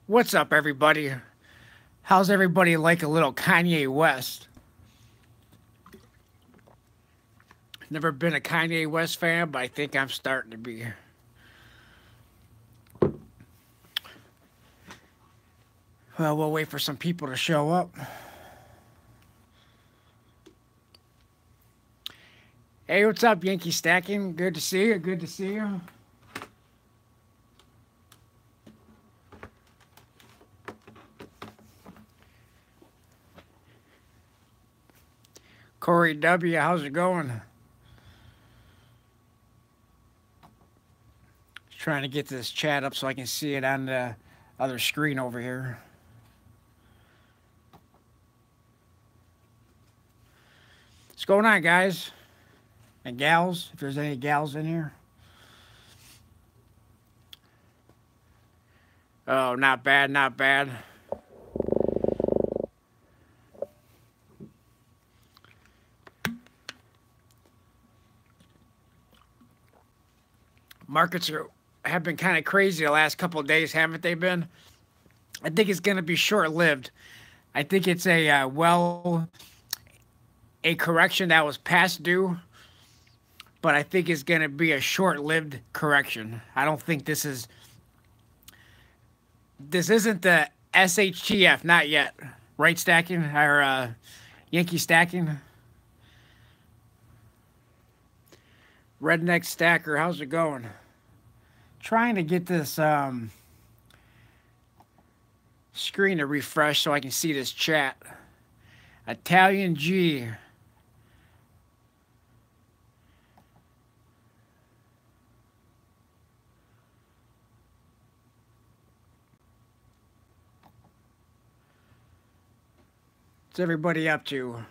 What's up, everybody? How's everybody like a little Kanye West? Never been a Kanye West fan, but I think I'm starting to be. Well, we'll wait for some people to show up. Hey, what's up, Yankee Stacking? Good to see you. Good to see you. Corey W., how's it going? Just trying to get this chat up so I can see it on the other screen over here. What's going on, guys and gals? If there's any gals in here. Oh, not bad, not bad. Markets have been kind of crazy the last couple of days, haven't they been? I think it's going to be short-lived. I think it's a correction that was past due, but I think it's going to be a short-lived correction. I don't think this isn't the SHTF, not yet. Right stacking or Yankee stacking. Redneck stacker, how's it going? Trying to get this screen to refresh so I can see this chat. Italian G. What's everybody up to?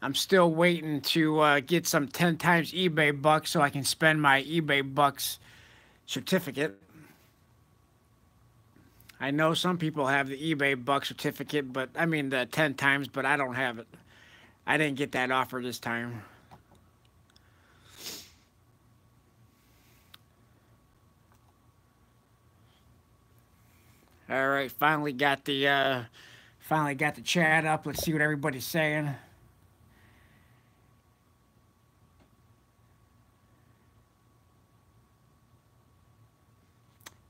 I'm still waiting to get some 10 times eBay bucks so I can spend my eBay bucks certificate. I know some people have the eBay buck certificate, but I mean the 10 times, but I don't have it. I didn't get that offer this time. All right, finally got the chat up. Let's see what everybody's saying.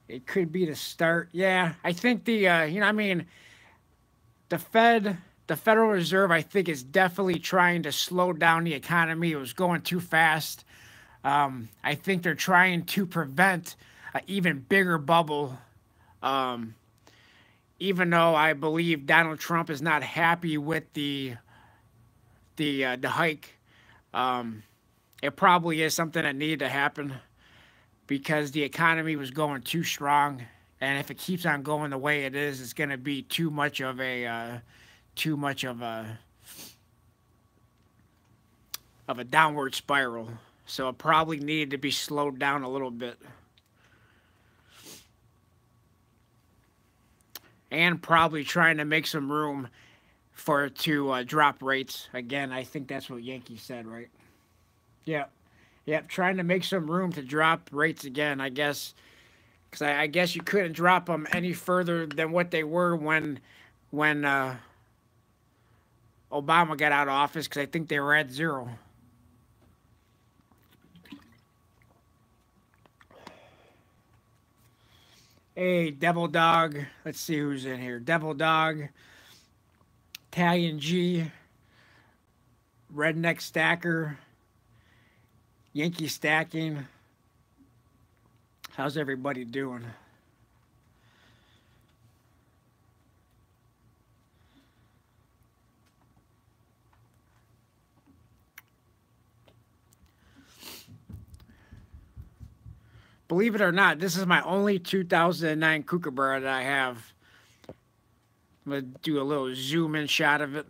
It could be the start. Yeah, I think the the Federal Reserve, I think, is definitely trying to slow down the economy. It was going too fast. I think they're trying to prevent an even bigger bubble. Um, Even though I believe Donald Trump is not happy with the hike, um, it probably is something that needed to happen because the economy was going too strong, and if it keeps on going the way it is, it's going to be too much of a downward spiral. So it probably needed to be slowed down a little bit, and probably trying to make some room for it to drop rates again. I think that's what Yankee said, right? Yeah. Yep, trying to make some room to drop rates again, I guess, because I guess you couldn't drop them any further than what they were when Obama got out of office, because I think they were at zero. Hey, Devil Dog. Let's see who's in here. Devil Dog, Italian G, Redneck Stacker, Yankee Stacking. How's everybody doing? Believe it or not, this is my only 2009 Kookaburra that I have. I'm going to do a little zoom in shot of it.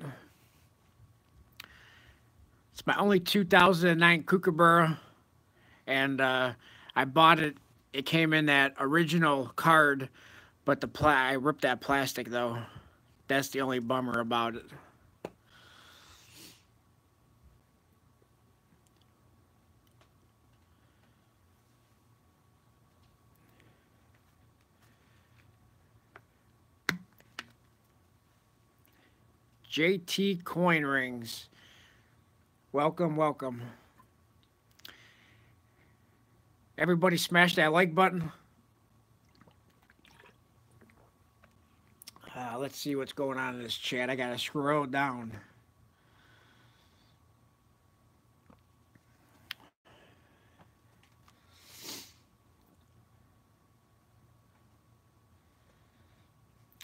It's my only 2009 Kookaburra, and I bought it. It came in that original card, but I ripped that plastic, though. That's the only bummer about it. JT Coin Rings. Welcome, welcome. Everybody smash that like button. Let's see what's going on in this chat. I gotta scroll down.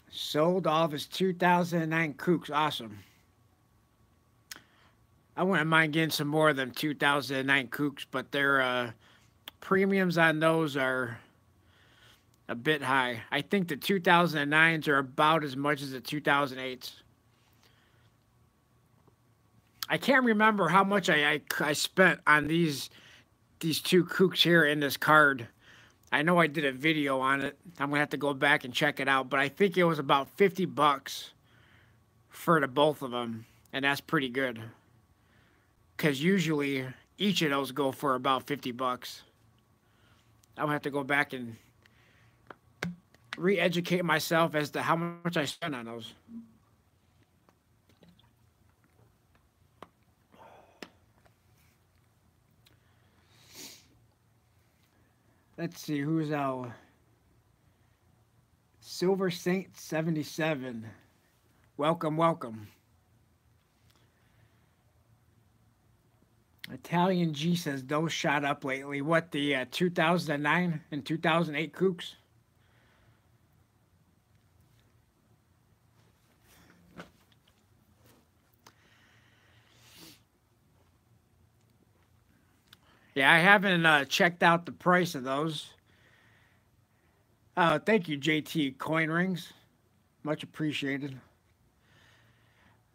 Sold all of his 2009 Kooks. Awesome. I wouldn't mind getting some more of them 2009 Kooks, but their premiums on those are a bit high. I think the 2009s are about as much as the 2008s. I can't remember how much I spent on these two Kooks here in this card. I know I did a video on it. I'm gonna have to go back and check it out, but I think it was about 50 bucks for the both of them, and that's pretty good. Because usually each of those go for about 50 bucks. I'm gonna have to go back and re-educate myself as to how much I spent on those. Let's see, who's our Silver Saint 77. Welcome, welcome. Italian G says those shot up lately. What, the 2009 and 2008 Kooks? Yeah, I haven't checked out the price of those. Thank you, JT Coin Rings. Much appreciated.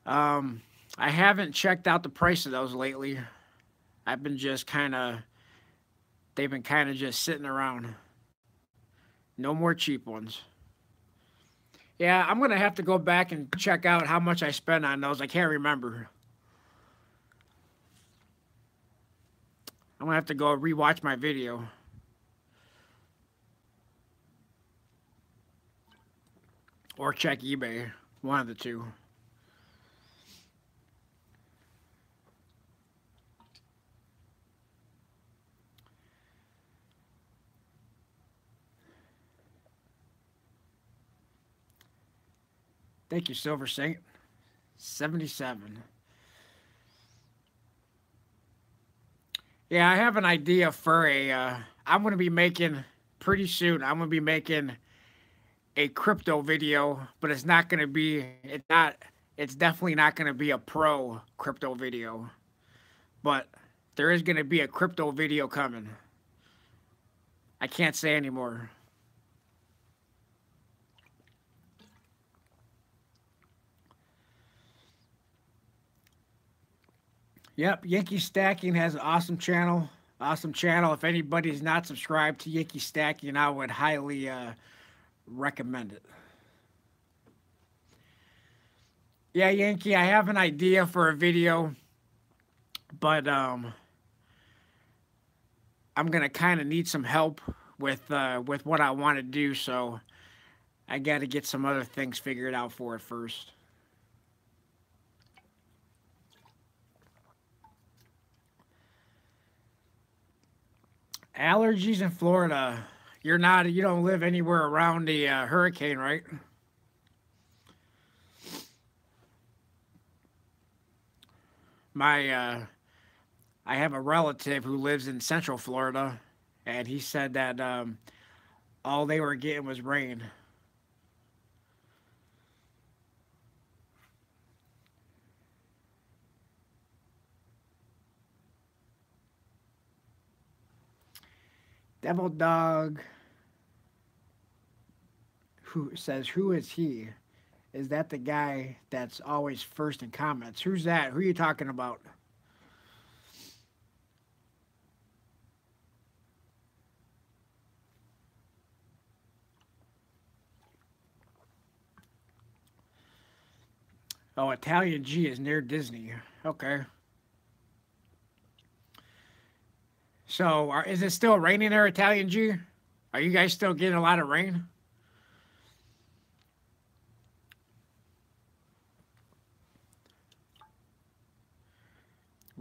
I haven't checked out the price of those lately. I've been just they've been kind of just sitting around. No more cheap ones. Yeah, I'm going to have to go back and check out how much I spent on those. I can't remember. I'm going to have to go rewatch my video. Or check eBay. One of the two. Thank you, Silver Saint. 77. Yeah, I have an idea for I'm going to be making, pretty soon, I'm going to be making a crypto video, but it's not going to be, it's definitely not going to be a pro crypto video. But there is going to be a crypto video coming. I can't say anymore. Yep, Yankee Stacking has an awesome channel. Awesome channel. If anybody's not subscribed to Yankee Stacking, I would highly recommend it. Yeah, Yankee, I have an idea for a video, but I'm gonna kind of need some help with what I want to do, so I got to get some other things figured out for it first. Allergies in Florida. You don't live anywhere around the hurricane, right? I have a relative who lives in Central Florida, and he said that all they were getting was rain. Devil Dog, who says, who is he? Is that the guy that's always first in comments? Who's that? Who are you talking about? Oh, Italian G is near Disney. Okay. So, is it still raining there, Italian G? Are you guys still getting a lot of rain?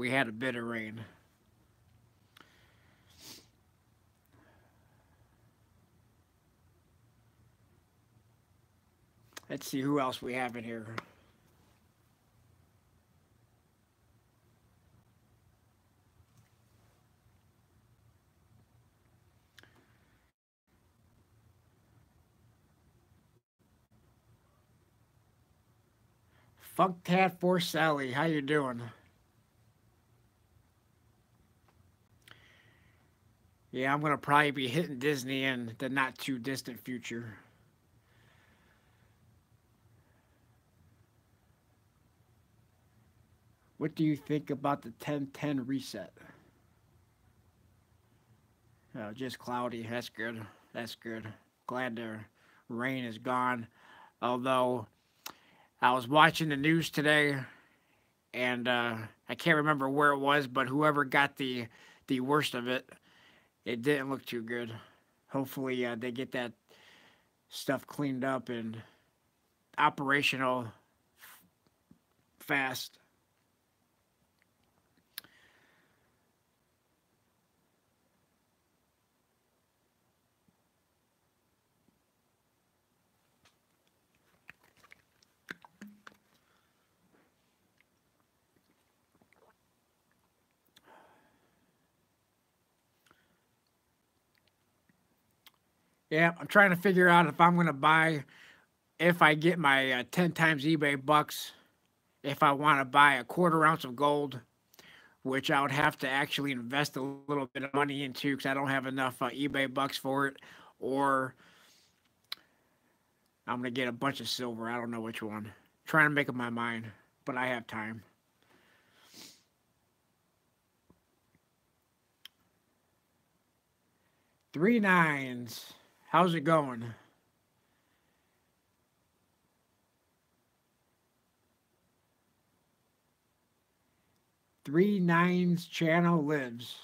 we had a bit of rain. Let's see who else we have in here. Fuck Tat for Sally. How you doing? Yeah, I'm gonna probably be hitting Disney in the not too distant future. What do you think about the 10-10 reset? Just cloudy. That's good. That's good. Glad the rain is gone. Although I was watching the news today, and I can't remember where it was, but whoever got the worst of it, it didn't look too good. Hopefully, they get that stuff cleaned up and operational fast. Yeah, I'm trying to figure out if I'm gonna buy, if I get my 10 times eBay bucks, if I want to buy a quarter ounce of gold, which I would have to actually invest a little bit of money into because I don't have enough eBay bucks for it, or I'm gonna get a bunch of silver. I don't know which one. Trying to make up my mind, but I have time. Three nines. How's it going? Three nines channel lives.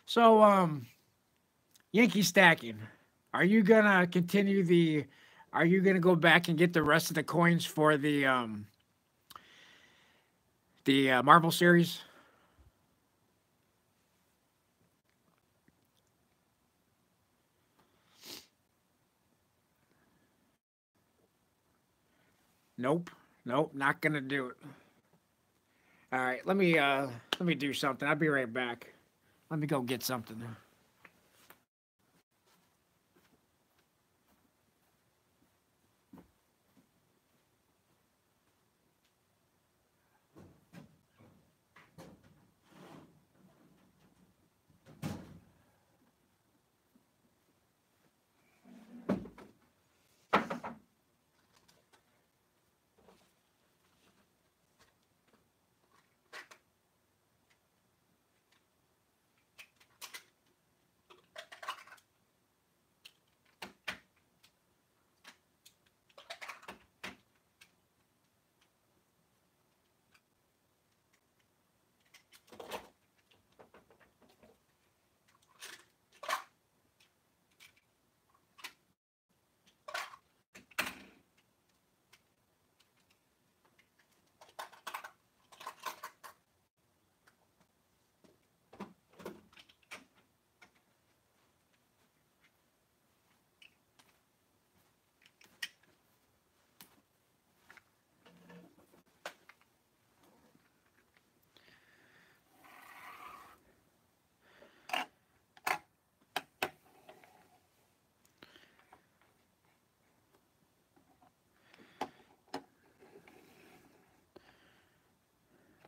So, Yankee stacking. Are you gonna continue the? Are you gonna go back and get the rest of the coins for the Marvel series? Nope. Nope. Not gonna do it. All right. Let me do something. I'll be right back. Let me go get something.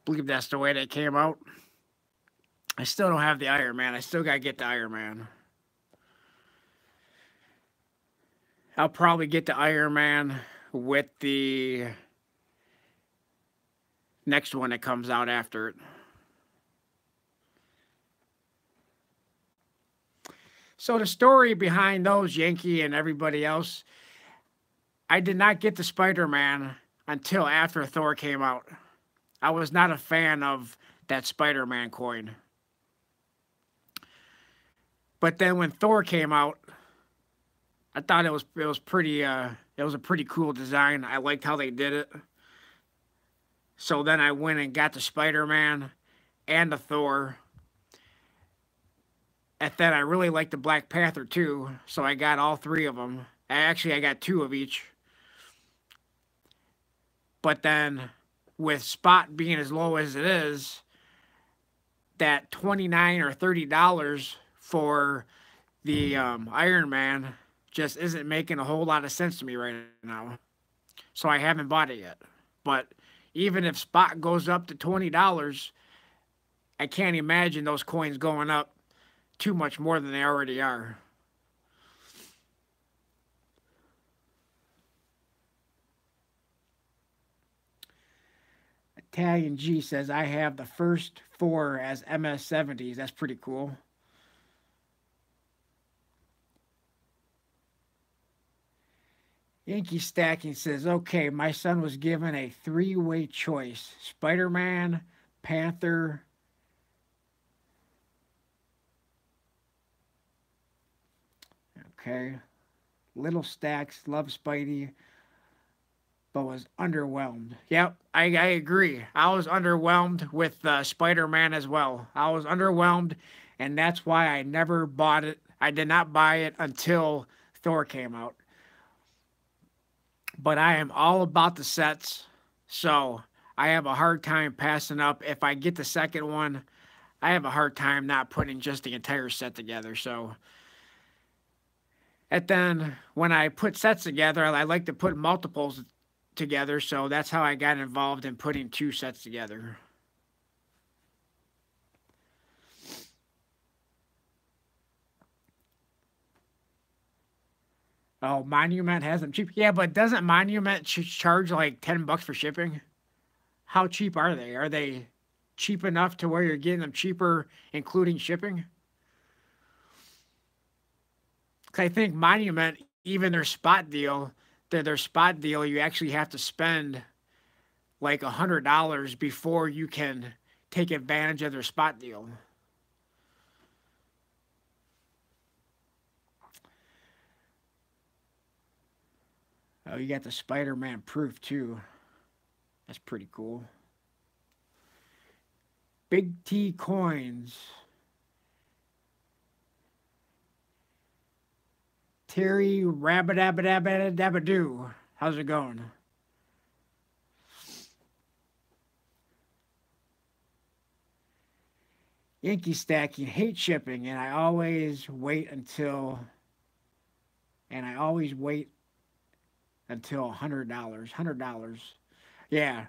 Believe that's the way they came out. I still don't have the Iron Man. I still gotta get the Iron Man. I'll probably get the Iron Man with the next one that comes out after it. So the story behind those, Yankee and everybody else, I did not get the Spider-Man until after Thor came out. I was not a fan of that Spider-Man coin. But then when Thor came out, I thought it was pretty it was a pretty cool design. I liked how they did it. So then I went and got the Spider-Man and the Thor. And then I really liked the Black Panther too, so I got all three of them. Actually, I got two of each. But then with Spot being as low as it is, that $29 or $30 for the Iron Man just isn't making a whole lot of sense to me right now. So I haven't bought it yet. But even if Spot goes up to $20, I can't imagine those coins going up too much more than they already are. Italian G says, I have the first four as MS-70s. That's pretty cool. Yankee Stacking says, okay, my son was given a three-way choice. Spider-Man, Panther, okay. Little Stacks, love Spidey, but was underwhelmed. Yep, I agree. I was underwhelmed with Spider-Man as well. I was underwhelmed, and that's why I never bought it. I did not buy it until Thor came out. But I am all about the sets, so I have a hard time passing up. If I get the second one, I have a hard time not putting just the entire set together. So, and then when I put sets together, I like to put multiples together. So that's how I got involved in putting two sets together. Oh, Monument has them cheap. Yeah, but doesn't Monument charge like $10 for shipping? How cheap are they? Are they cheap enough to where you're getting them cheaper, including shipping? 'Cause I think Monument, even their spot deal, you actually have to spend like $100 before you can take advantage of their spot deal. Oh, you got the Spider-Man proof too. That's pretty cool. Big T coins. Terry Rabbit-dabba-dabba-dabba-doo. How's it going? Yankee Stacking, hate shipping, and I always wait until $100. $100. Yeah.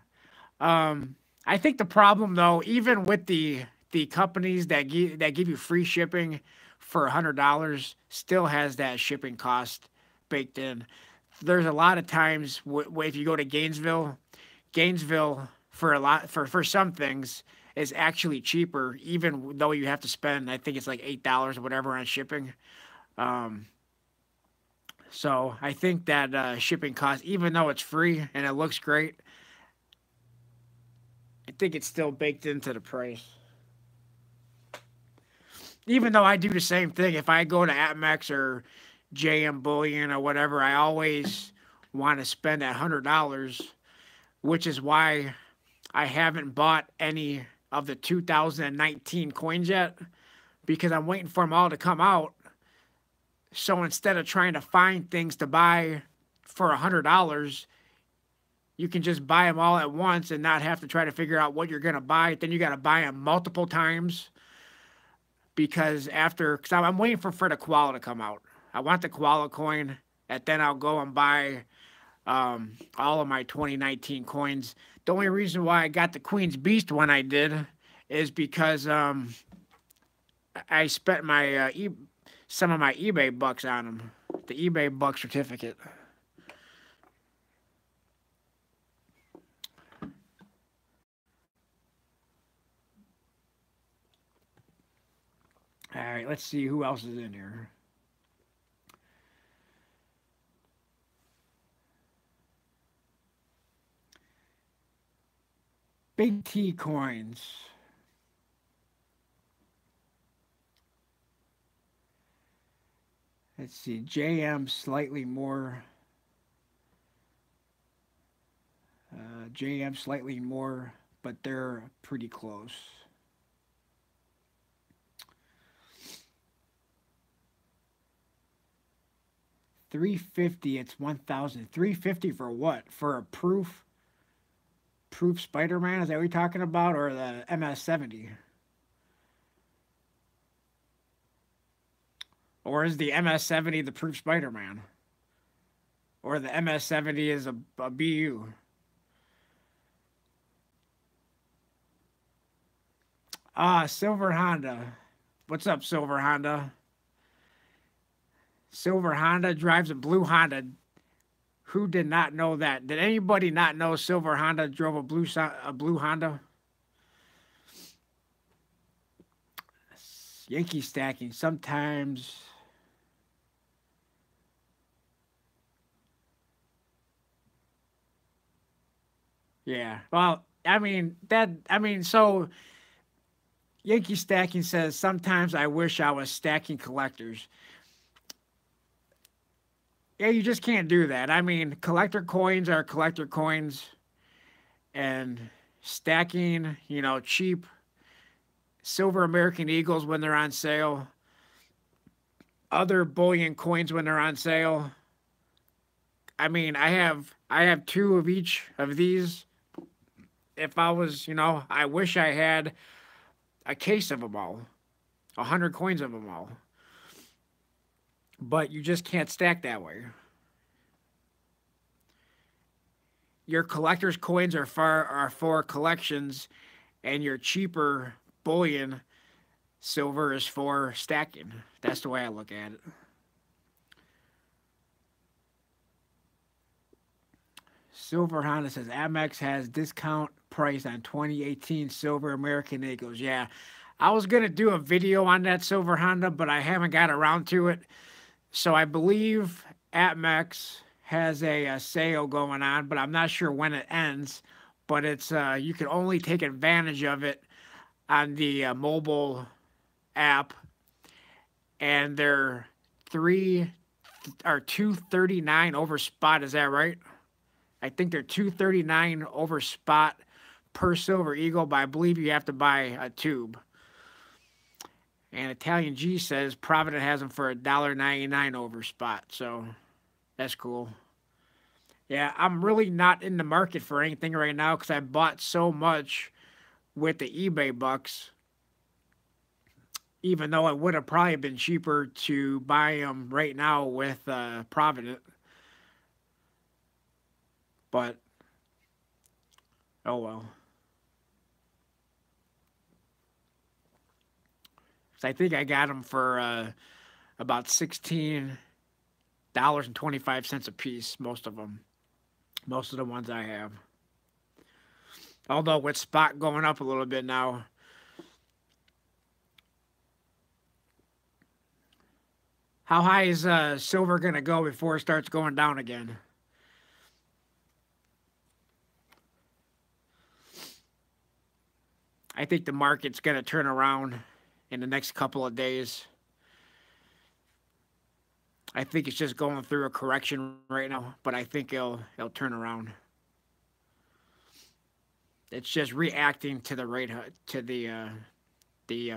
I think the problem though, even with the companies that give you free shipping for $100, still has that shipping cost baked in. There's a lot of times if you go to Gainesville for a lot for some things is actually cheaper, even though you have to spend, I think it's like $8 or whatever on shipping. Um, so I think that shipping cost, even though it's free and it looks great, I think it's still baked into the price. Even though I do the same thing, if I go to Atmex or JM Bullion or whatever, I always want to spend that $100, which is why I haven't bought any of the 2019 coins yet, because I'm waiting for them all to come out. So instead of trying to find things to buy for $100, you can just buy them all at once and not have to try to figure out what you're going to buy. Then you got to buy them multiple times because I'm waiting for the koala to come out. I want the koala coin, and then I'll go and buy all of my 2019 coins. The only reason why I got the Queen's Beast when I did is because I spent some of my eBay bucks on them, the eBay buck certificate. All right, let's see who else is in here. Big T coins. Let's see. JM slightly more. JM slightly more, but they're pretty close. 350. It's 1,000. 350 for what? For a proof Spider-Man? Is that what you're talking about, or the MS-70? Or is the MS-70 the proof Spider-Man? Or the MS-70 is a BU? Silver Honda. What's up, Silver Honda? Silver Honda drives a blue Honda. Who did not know that? Did anybody not know Silver Honda drove a blue Honda? Yankee stacking sometimes. Yeah. Well, so Yankee stacking says sometimes I wish I was stacking collectors. Yeah, you just can't do that. I mean, collector coins are collector coins, and stacking, cheap silver American Eagles when they're on sale, other bullion coins when they're on sale. I mean, I have two of each of these. If I was, I wish I had a case of them all, 100 coins of them all. But you just can't stack that way. Your collector's coins are for collections, and your cheaper bullion silver is for stacking. That's the way I look at it. Silver Honda says Amex has discount price on 2018 silver American Eagles. Yeah, I was gonna do a video on that Silver Honda, but I haven't got around to it. So I believe Atmex has a sale going on, but I'm not sure when it ends. But it's you can only take advantage of it on the mobile app, and they're 239 over spot. Is that right? I think they're 239 over spot per Silver Eagle, but I believe you have to buy a tube. And Italian G says Provident has them for $1.99 over spot, so that's cool. Yeah, I'm really not in the market for anything right now because I bought so much with the eBay bucks, even though it would have probably been cheaper to buy them right now with Provident. But, oh well. So I think I got them for about $16.25 a piece, most of them. Most of the ones I have. Although with spot going up a little bit now. How high is silver going to go before it starts going down again? I think the market's going to turn around in the next couple of days. I think it's just going through a correction right now, but I think it'll turn around. It's just reacting to the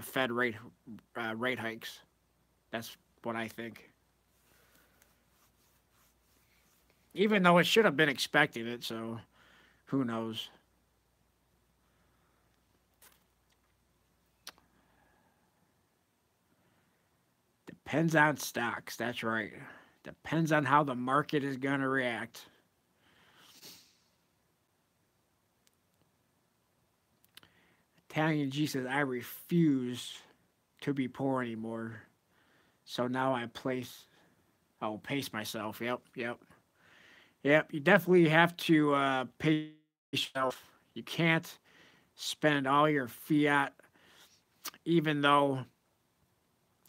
Fed rate hikes. That's what I think. Even though it should have been expecting it, so who knows? Depends on stocks. That's right. Depends on how the market is going to react. Italian G says, I refuse to be poor anymore. So now I pace myself. Yep. You definitely have to pace yourself. You can't spend all your fiat, even though,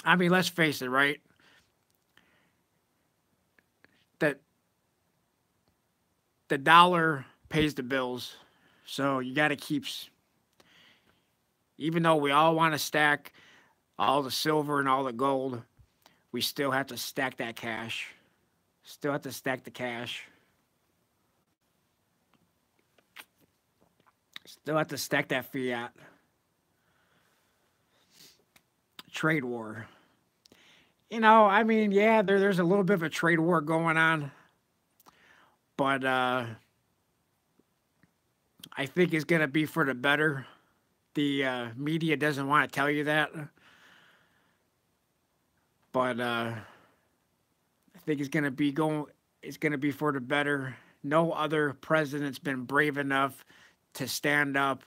I mean, let's face it, right? That the dollar pays the bills. So you got to keep, even though we all want to stack all the silver and all the gold, We still have to stack that cash. Still have to stack the cash. Still have to stack that fiat. Trade war. I mean, yeah, there's a little bit of a trade war going on, but I think it's gonna be for the better. The media doesn't want to tell you that, but I think It's gonna be for the better. No other president's been brave enough to stand up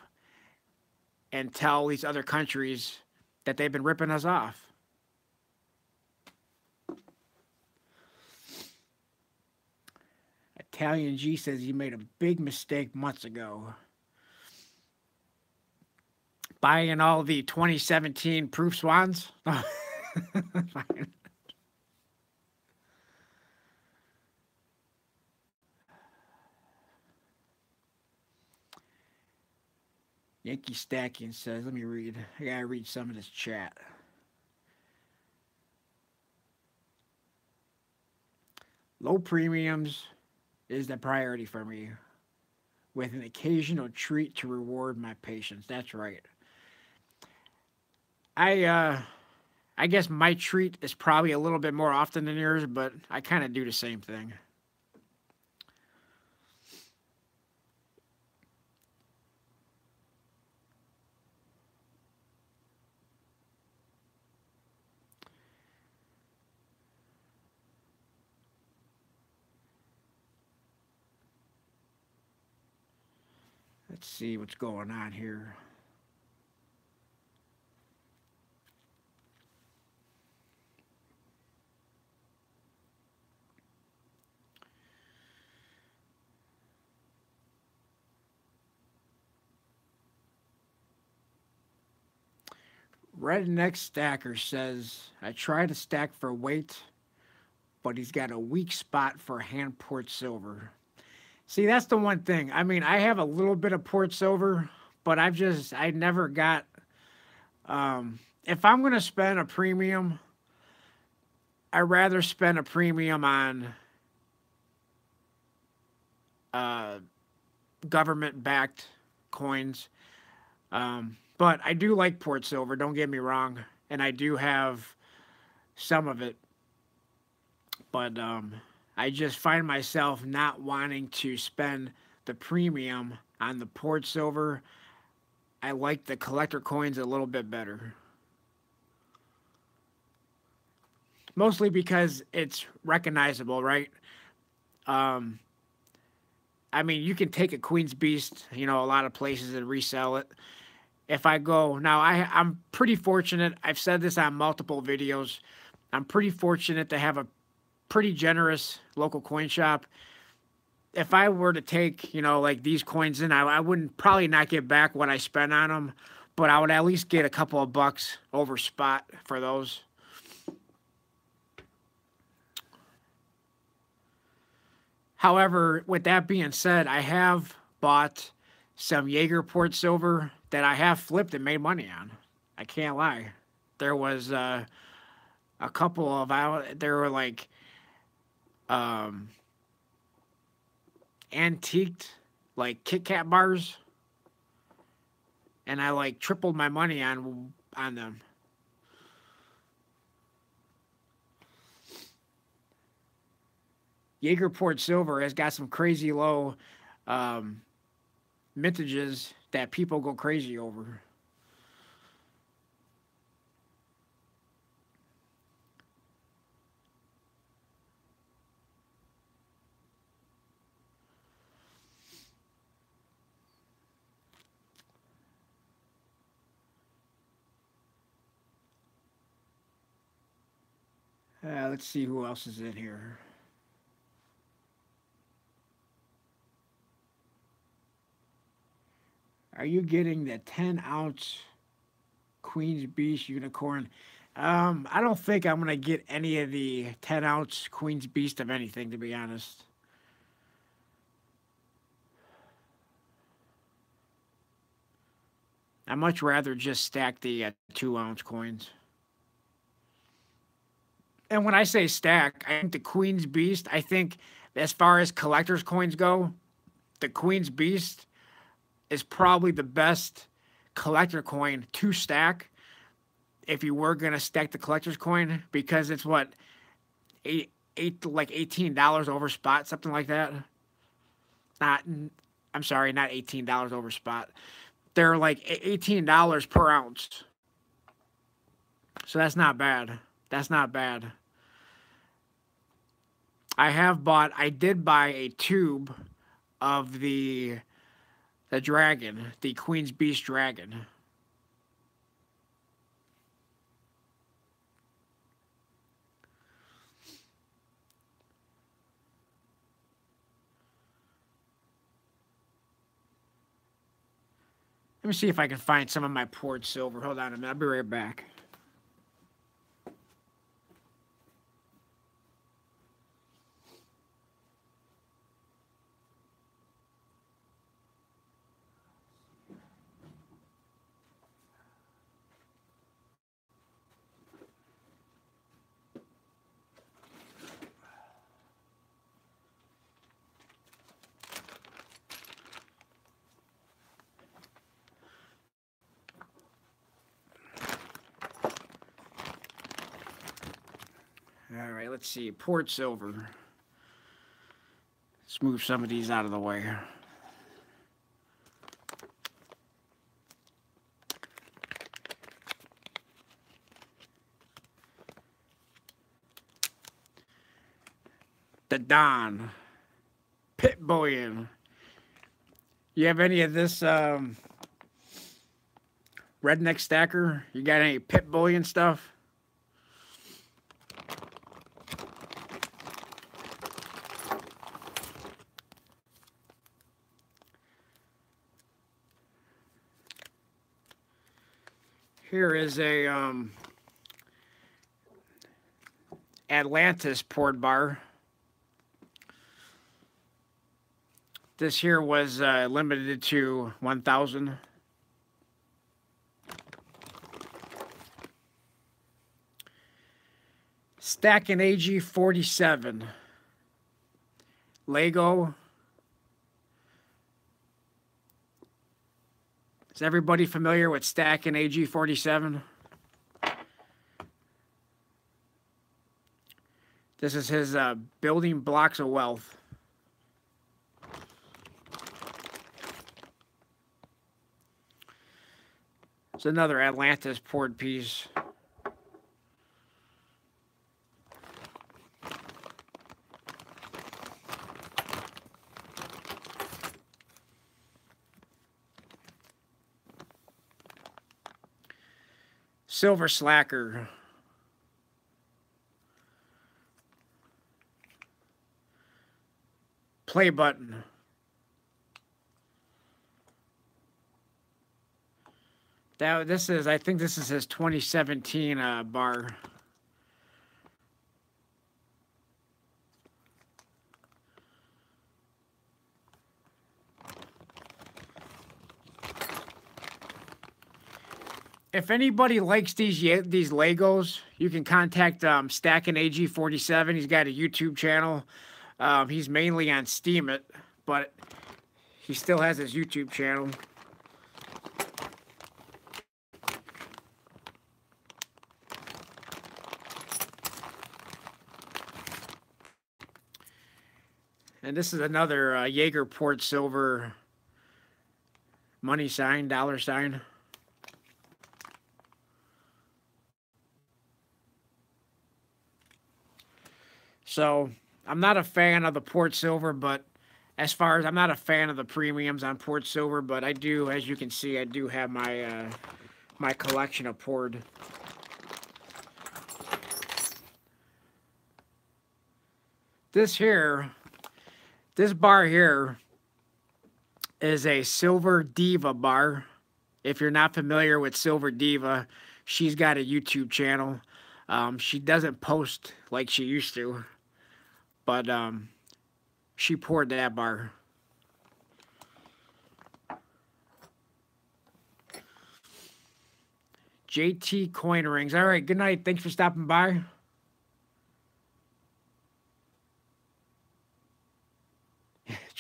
and tell these other countries that they've been ripping us off. Italian G says he made a big mistake months ago. Buying all the 2017 proof swans? Yankee Stacking says, let me read. I gotta read some of this chat. Low premiums is the priority for me, with an occasional treat to reward my patience. That's right. I guess my treat is probably a little bit more often than yours, but I kind of do the same thing. Let's see what's going on here. Redneck Stacker says, I try to stack for weight, but he's got a weak spot for hand poured silver. See, that's the one thing. I mean, I have a little bit of port silver, but I never got, if I'm going to spend a premium, I'd rather spend a premium on government backed coins. But I do like port silver, don't get me wrong. And I do have some of it. But I just find myself not wanting to spend the premium on the port silver. I like the collector coins a little bit better. Mostly because it's recognizable, right? Um, I mean, you can take a Queen's Beast, a lot of places and resell it. If I go now, I'm pretty fortunate. I've said this on multiple videos. I'm pretty fortunate to have a pretty generous local coin shop. If I were to take, like these coins in, I wouldn't probably not get back what I spent on them, but I would at least get a couple of bucks over spot for those. However, with that being said, I have bought some Jaeger port silver that I have flipped and made money on. I can't lie. There was a couple of there were like antiqued like Kit Kat bars, and I like tripled my money on them. Jaeger port silver has got some crazy low mintages that people go crazy over. Let's see who else is in here. Are you getting the 10-ounce Queen's Beast unicorn? I don't think I'm gonna get any of the 10-ounce Queen's Beast of anything, to be honest. I much rather just stack the 2-ounce coins. And when I say stack, I think the Queen's Beast, I think as far as collector's coins go, the Queen's Beast is probably the best collector coin to stack if you were gonna stack the collector's coin, because it's what, like $18 over spot, something like that. Not, I'm sorry, not $18 over spot. They're like $18 per ounce. So that's not bad. That's not bad. I did buy a tube of the dragon, the Queen's Beast dragon. Let me see if I can find some of my poured silver. Hold on a minute. I'll be right back. All right, let's see. Poured silver. Let's move some of these out of the way. The Don. Pit bullion. You have any of this redneck stacker? You got any pit bullion stuff? Here is a Atlantis poured bar. This here was limited to 1,000. Stacking AG 47. Lego. Is everybody familiar with stacking AG 47? This is his building blocks of wealth. It's another Atlantis poured piece. Silver slacker. Play button. I think this is his 2017 bar. If anybody likes these Legos, you can contact Stacking AG47. He's got a YouTube channel. He's mainly on Steam it, but he still has his YouTube channel. And this is another Jaeger poured silver money sign, dollar sign. So I'm not a fan of the poured silver, but as far as I'm not a fan of the premiums on poured silver, but I do, as you can see, I do have my my collection of poured. This bar here is a Silver Diva bar. If you're not familiar with Silver Diva, she's got a YouTube channel. She doesn't post like she used to, but she poured that bar. JT Coin Rings. All right, good night. Thanks for stopping by.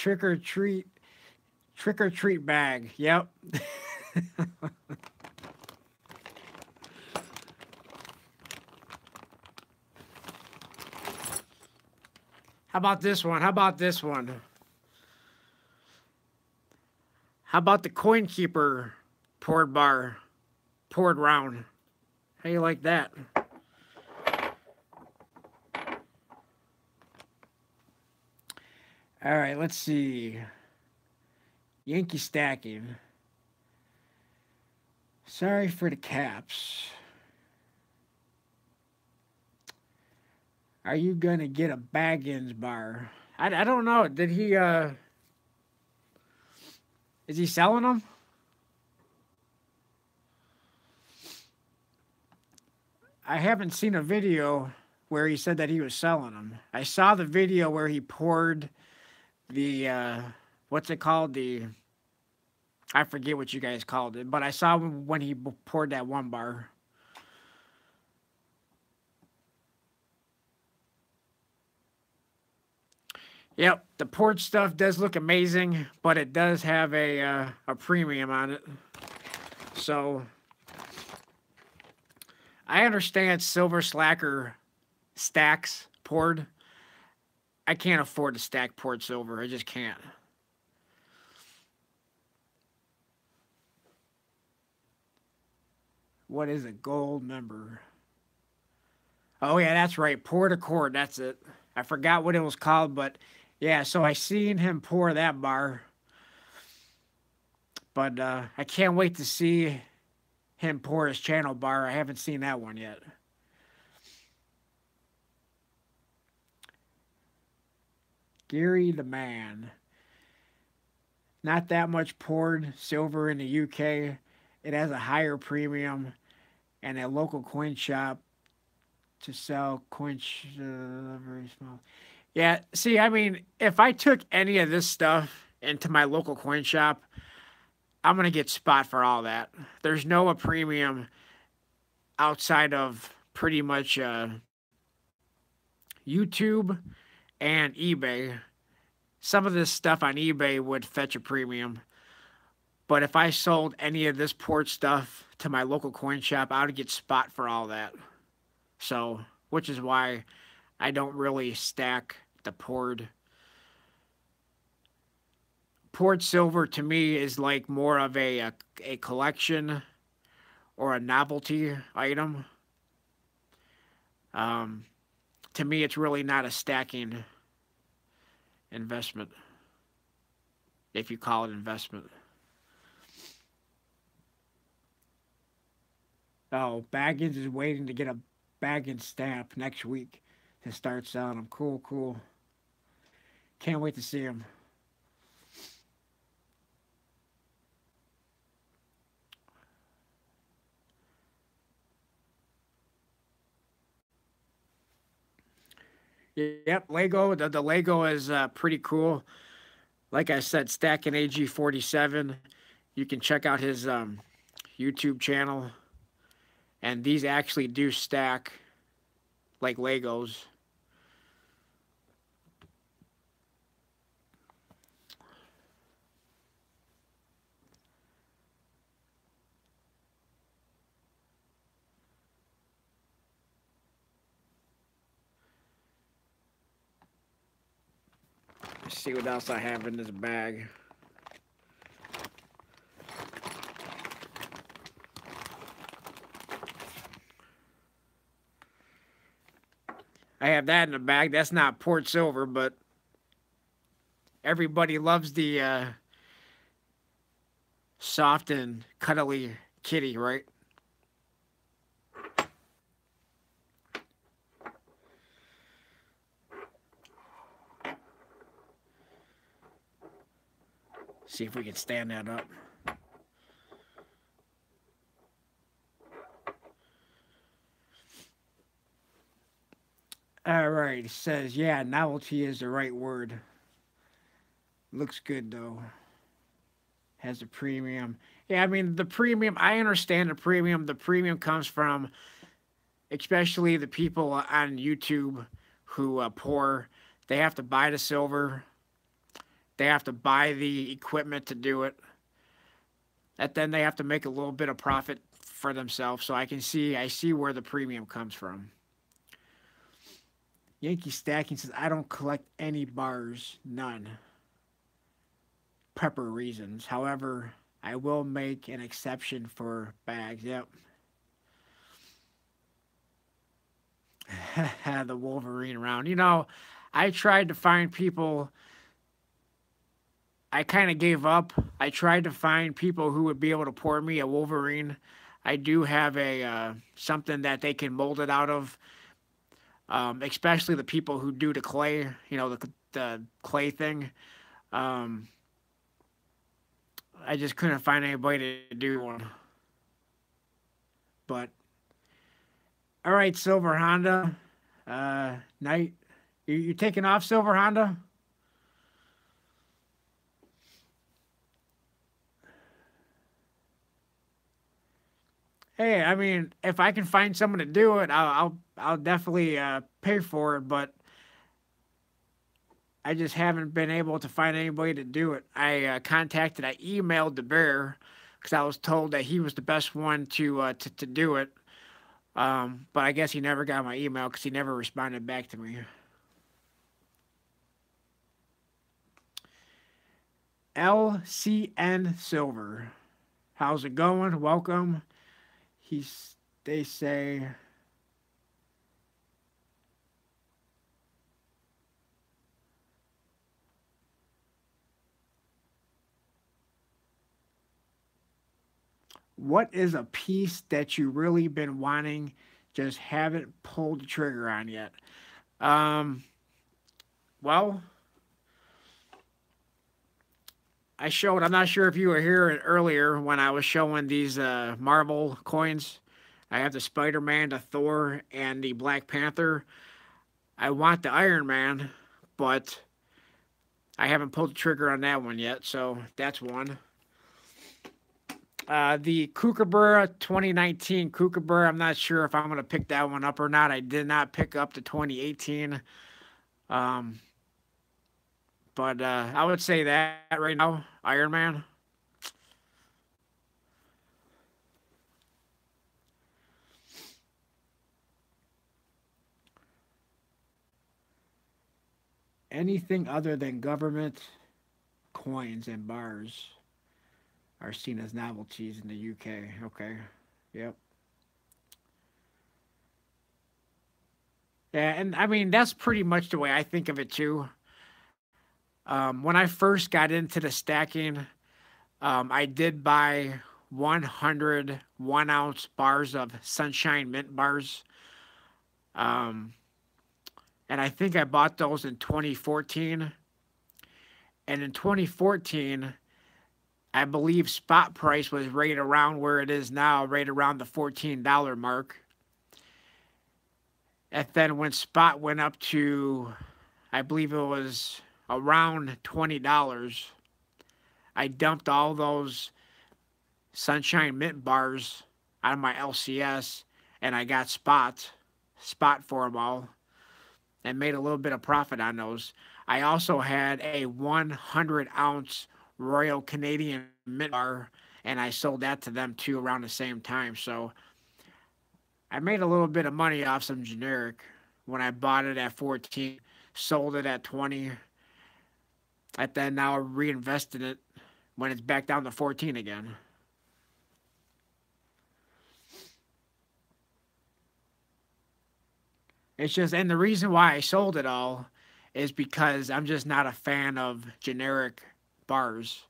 Trick or treat. Trick or treat bag. Yep. How about this one? How about this one? How about the coin keeper poured bar, poured round? How you like that? All right, let's see. Yankee stacking. Sorry for the caps. Are you gonna get a Baggins bar? I don't know. Did he is he selling them? I haven't seen a video where he said that he was selling them. I saw the video where he poured the what's it called? The I forget what you guys called it, but I saw when he poured that one bar. Yep, the poured stuff does look amazing, but it does have a premium on it. So I understand Silver Slacker stacks poured. I can't afford to stack poured silver. I just can't. What is a gold member? Oh yeah, that's right. Pour to cord. That's it. I forgot what it was called, but yeah. So I seen him pour that bar, but I can't wait to see him pour his channel bar. I haven't seen that one yet. Gary the Man. Not that much poured silver in the UK. It has a higher premium and a local coin shop to sell coins very small. Yeah, see, I mean, if I took any of this stuff into my local coin shop, I'm going to get spot for all that. There's no a premium outside of pretty much YouTube and eBay. Some of this stuff on eBay would fetch a premium. But if I sold any of this port stuff to my local coin shop, I would get spot for all that. So, which is why I don't really stack the poured. Poured silver to me is like more of a collection or a novelty item. To me, it's really not a stacking investment, if you call it investment. Oh, Baggins is waiting to get a Baggins stamp next week to start selling them. Cool, cool. Can't wait to see him. Yep, Lego. The Lego is pretty cool. Like I said, Stacking AG47. You can check out his YouTube channel. And these actually do stack like Legos. Let's see what else I have in this bag. I have that in the bag. That's not port silver, but everybody loves the soft and cuddly kitty, right? See if we can stand that up. All right, it says, yeah, novelty is the right word. Looks good, though. Has a premium. Yeah, I mean, the premium, I understand the premium. The premium comes from, especially the people on YouTube who pour. They have to buy the silver. They have to buy the equipment to do it. And then they have to make a little bit of profit for themselves. So I see where the premium comes from. Yankee Stacking says, I don't collect any bars, none. Prepper reasons. However, I will make an exception for bags. Yep. The Wolverine round. I tried to find people. I kind of gave up. I tried to find people who would be able to pour me a Wolverine. I do have a something that they can mold it out of, especially the people who do the clay, the clay thing. Um, I just couldn't find anybody to do one. But all right, Silver Honda, Knight, you taking off, Silver Honda? Hey, I mean, if I can find someone to do it, I'll definitely pay for it. But I just haven't been able to find anybody to do it. I emailed the bear because I was told that he was the best one to do it. But I guess he never got my email because he never responded back to me. LCN Silver, how's it going? Welcome. They say. What is a piece that you really been wanting, just haven't pulled the trigger on yet? Um, well, I'm not sure if you were here earlier when I was showing these Marvel coins. I have the Spider-Man, the Thor, and the Black Panther. I want the Iron Man, but I haven't pulled the trigger on that one yet, so that's one. The Kookaburra 2019 Kookaburra, I'm not sure if I'm going to pick that one up or not. I did not pick up the 2018. Um, but I would say that right now, Iron Man. Anything other than government coins and bars are seen as novelties in the UK. Okay. Yep. Yeah, and I mean that's pretty much the way I think of it too. When I first got into the stacking, I did buy 100 1-ounce bars of Sunshine Mint bars. Um, and I think I bought those in 2014. And in 2014, I believe spot price was right around where it is now, right around the $14 mark. And then when spot went up to, I believe it was around $20, I dumped all those Sunshine Mint bars out of my LCS and I got spot for them all and made a little bit of profit on those. I also had a 100-ounce Royal Canadian Mint bar and I sold that to them too around the same time. So I made a little bit of money off some generic when I bought it at 14, sold it at 20, and then now reinvested it when it's back down to 14 again. It's just, and the reason why I sold it all is because I'm just not a fan of generic bars.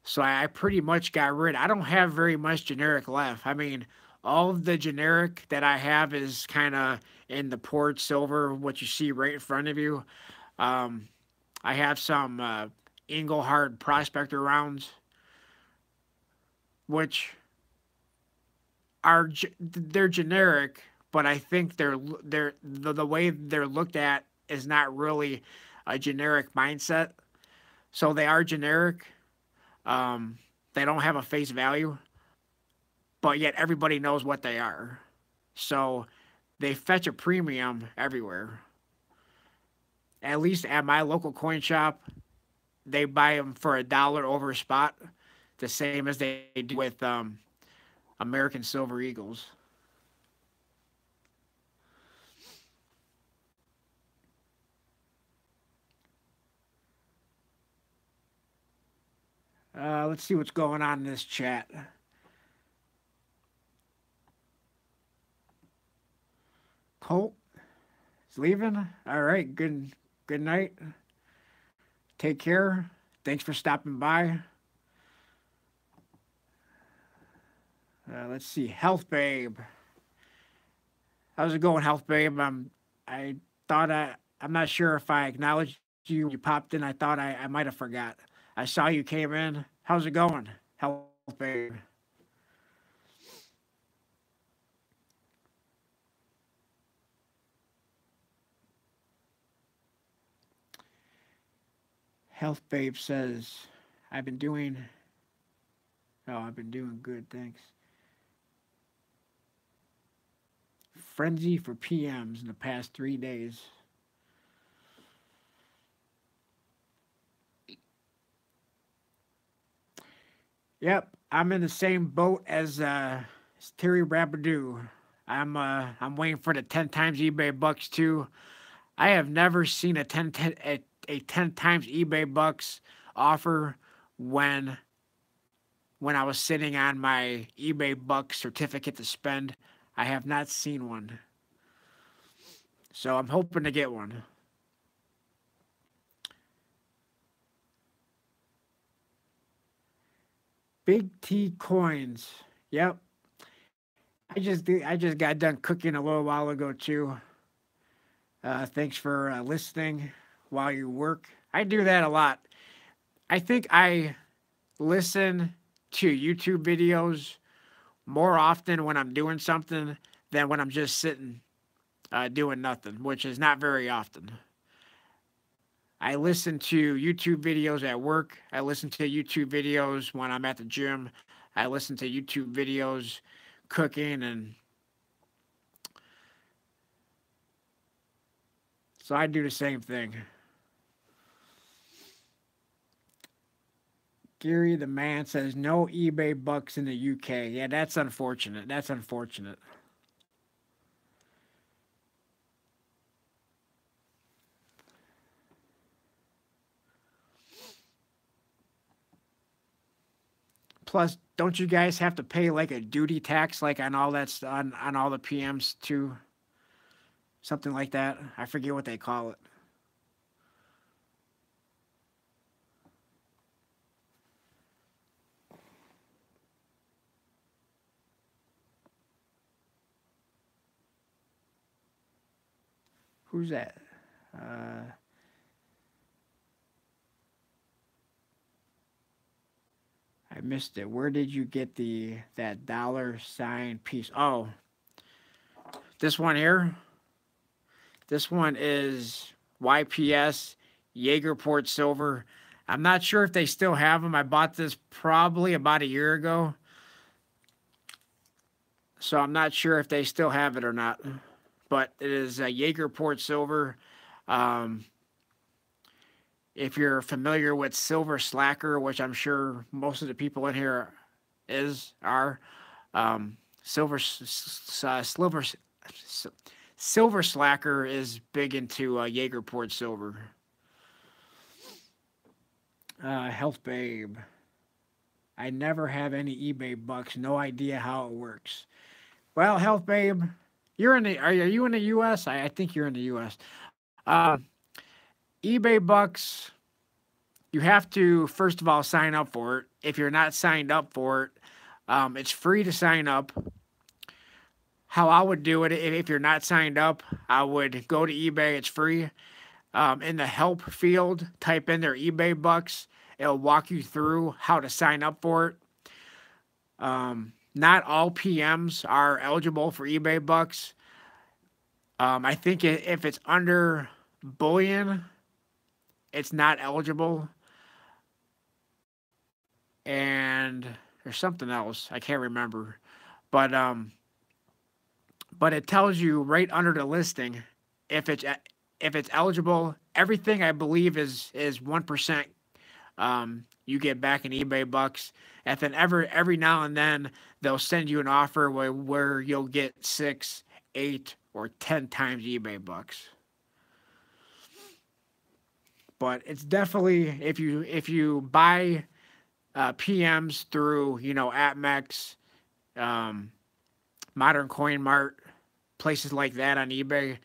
So I pretty much got rid. I don't have very much generic left. I mean, all of the generic that I have is kind of in the poured silver, what you see right in front of you. Um, I have some Engelhard Prospector rounds, which they're generic, but I think the way they're looked at is not really a generic mindset. So they are generic. They don't have a face value, but yet everybody knows what they are. So they fetch a premium everywhere. At least at my local coin shop, they buy them for $1 over spot, the same as they do with American Silver Eagles. Let's see what's going on in this chat. Colt is leaving. All right. Good night. Take care. Thanks for stopping by. Let's see. Health Babe. How's it going, Health Babe? I thought I'm not sure if I acknowledged you when you popped in. I thought I might have forgot. I saw you came in. How's it going, Health Babe? Health Babe says, I've been doing good, thanks. Frenzy for PMs in the past 3 days. Yep, I'm in the same boat as Terry Rabadoo. I'm waiting for the 10 times eBay bucks too. I have never seen a 10 times eBay bucks offer when I was sitting on my eBay bucks certificate to spend. I have not seen one. So I'm hoping to get one. Big T coins. Yep. I just got done cooking a little while ago too. Thanks for listening while you work. I do that a lot. I think I listen to YouTube videos more often when I'm doing something than when I'm just sitting doing nothing, which is not very often. I listen to YouTube videos at work. I listen to YouTube videos when I'm at the gym. I listen to YouTube videos cooking, and so I do the same thing. Gary the man says no eBay bucks in the UK. Yeah, that's unfortunate. That's unfortunate. Plus, don't you guys have to pay like a duty tax like on all that's on all the PMs too? Something like that. I forget what they call it. Who's that? I missed it. Where did you get that $ piece? Oh, this one here. This one is YPS Jaegerport Silver. I'm not sure if they still have them. I bought this probably about a year ago, so I'm not sure if they still have it or not. But it is Jaegerport Silver. If you're familiar with Silver Slacker, which I'm sure most of the people in here are, Silver Slacker is big into Jaegerport Silver. Health Babe. I never have any eBay bucks. No idea how it works. Well, Health Babe, are you in the U.S.? I think you're in the U.S. eBay bucks, you have to, first of all, sign up for it. If you're not signed up for it, it's free to sign up. How I would do it, if you're not signed up, I would go to eBay. It's free. In the help field, type in their eBay bucks. It'll walk you through how to sign up for it. Not all PMs are eligible for eBay bucks. I think if it's under bullion, it's not eligible. And there's something else I can't remember, but it tells you right under the listing if it's eligible. Everything I believe is 1% you get back in eBay bucks. And then every now and then they'll send you an offer where you'll get 6, 8, or 10 times eBay bucks. But it's definitely, if you buy PMs through, AppMex, um, Modern Coin Mart, places like that on eBay,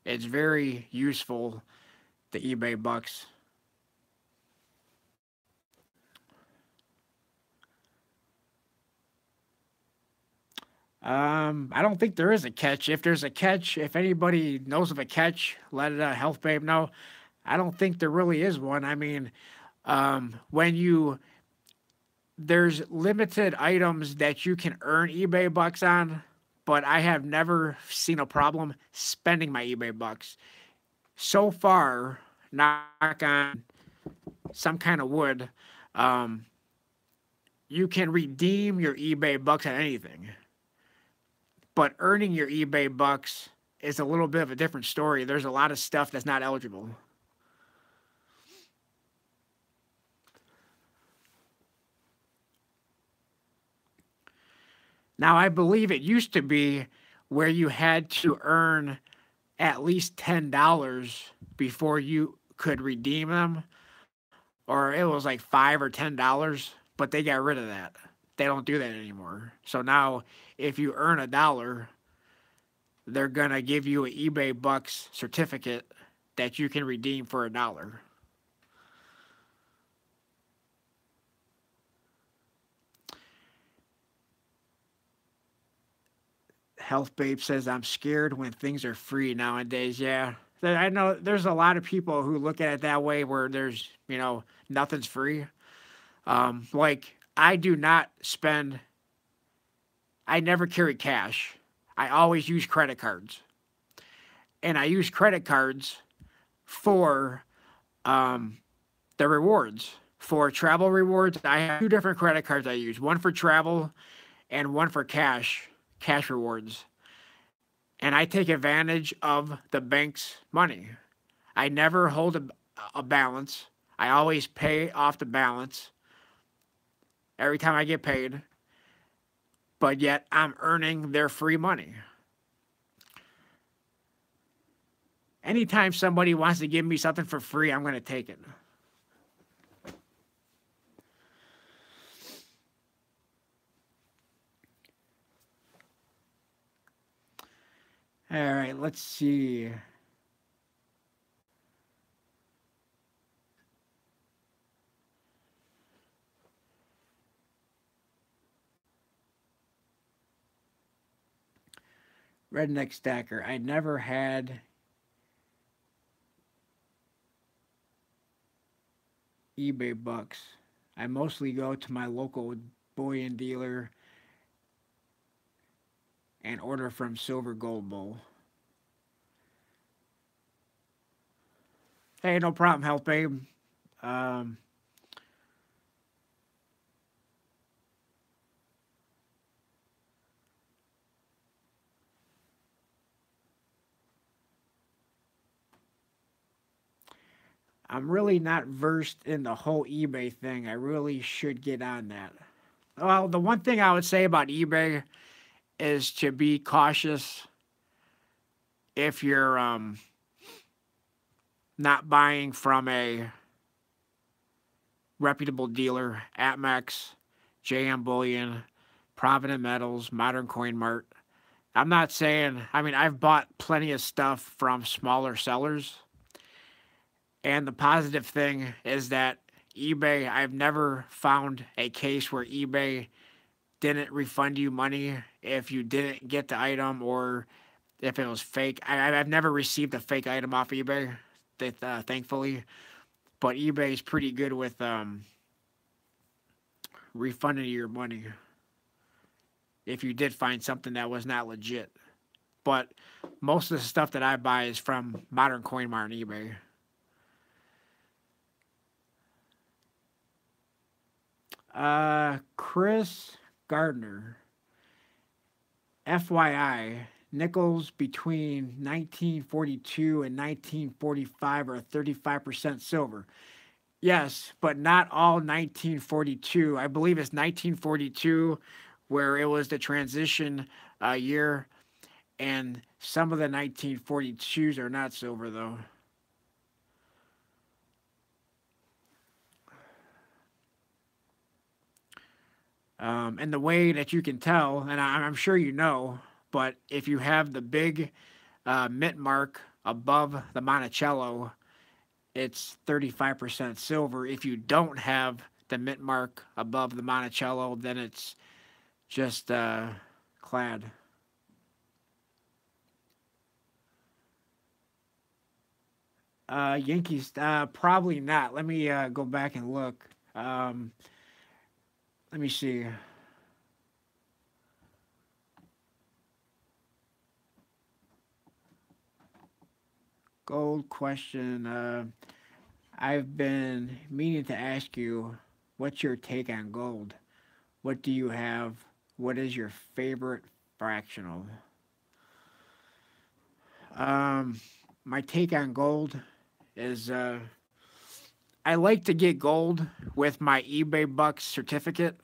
it's very useful, the eBay bucks. I don't think there is a catch. If there's a catch, if anybody knows of a catch, let Health Babe know. I don't think there really is one. I mean, when you there's limited items that you can earn eBay bucks on, but I have never seen a problem spending my eBay bucks. So far, knock on some kind of wood, um, you can redeem your eBay bucks on anything. But earning your eBay bucks is a little bit of a different story. There's a lot of stuff that's not eligible. Now, I believe it used to be where you had to earn at least $10 before you could redeem them, or it was like $5 or $10, but they got rid of that. They don't do that anymore. So now, if you earn $1, they're gonna give you an eBay Bucks certificate that you can redeem for $1. Health Babe says, I'm scared when things are free nowadays. Yeah. I know there's a lot of people who look at it that way where there's, nothing's free. Like, I do not spend, I never carry cash. I always use credit cards. And I use credit cards for the rewards. For travel rewards, I have two different credit cards I use, one for travel and one for cash rewards. And I take advantage of the bank's money. I never hold a balance. I always pay off the balance every time I get paid, but yet I'm earning their free money. Anytime somebody wants to give me something for free, I'm going to take it. All right, let's see. Redneck Stacker. I never had eBay bucks. I mostly go to my local bullion dealer and order from Silver Gold Bull. Hey, no problem, Health Babe. Um, I'm really not versed in the whole eBay thing. I really should get on that. Well, the one thing I would say about eBay is to be cautious if you're not buying from a reputable dealer, AppMex, JM Bullion, Provident Metals, Modern Coin Mart. I'm not saying, I mean, I've bought plenty of stuff from smaller sellers. And the positive thing is that eBay, I've never found a case where eBay didn't refund you money if you didn't get the item or if it was fake. I've never received a fake item off eBay, thankfully. But eBay is pretty good with refunding your money if you did find something that was not legit. But most of the stuff that I buy is from Modern Coin Mart and eBay. Chris Gardner. FYI, nickels between 1942 and 1945 are 35% silver. Yes, but not all 1942. I believe it's 1942 where it was the transition year, and some of the 1942s are not silver though. And the way that you can tell, and I'm sure you know, but if you have the big mint mark above the Monticello, it's 35% silver. If you don't have the mint mark above the Monticello, then it's just clad. Yankees, probably not. Let me go back and look. Um, Let me see. Gold question. I've been meaning to ask you, what's your take on gold? What do you have? What is your favorite fractional? Um, my take on gold is I like to get gold with my eBay Bucks certificate.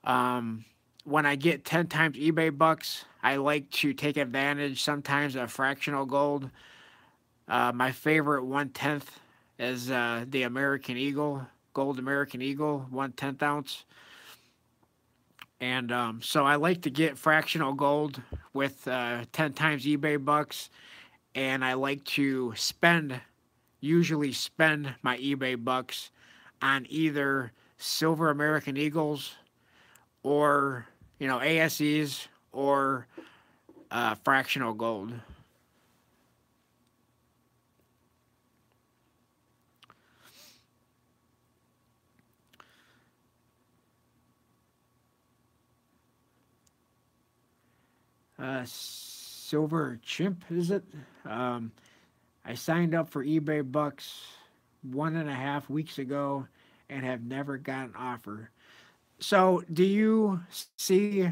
Um, when I get 10 times eBay Bucks, I like to take advantage sometimes of fractional gold. My favorite 1/10 is the American Eagle, Gold American Eagle, 1/10 ounce. And so I like to get fractional gold with 10 times eBay Bucks. And I like to usually spend my eBay Bucks on either silver American Eagles or, ASEs or fractional gold. Silver chimp, is it? Um, I signed up for eBay Bucks 1.5 weeks ago and have never got an offer. So, do you see,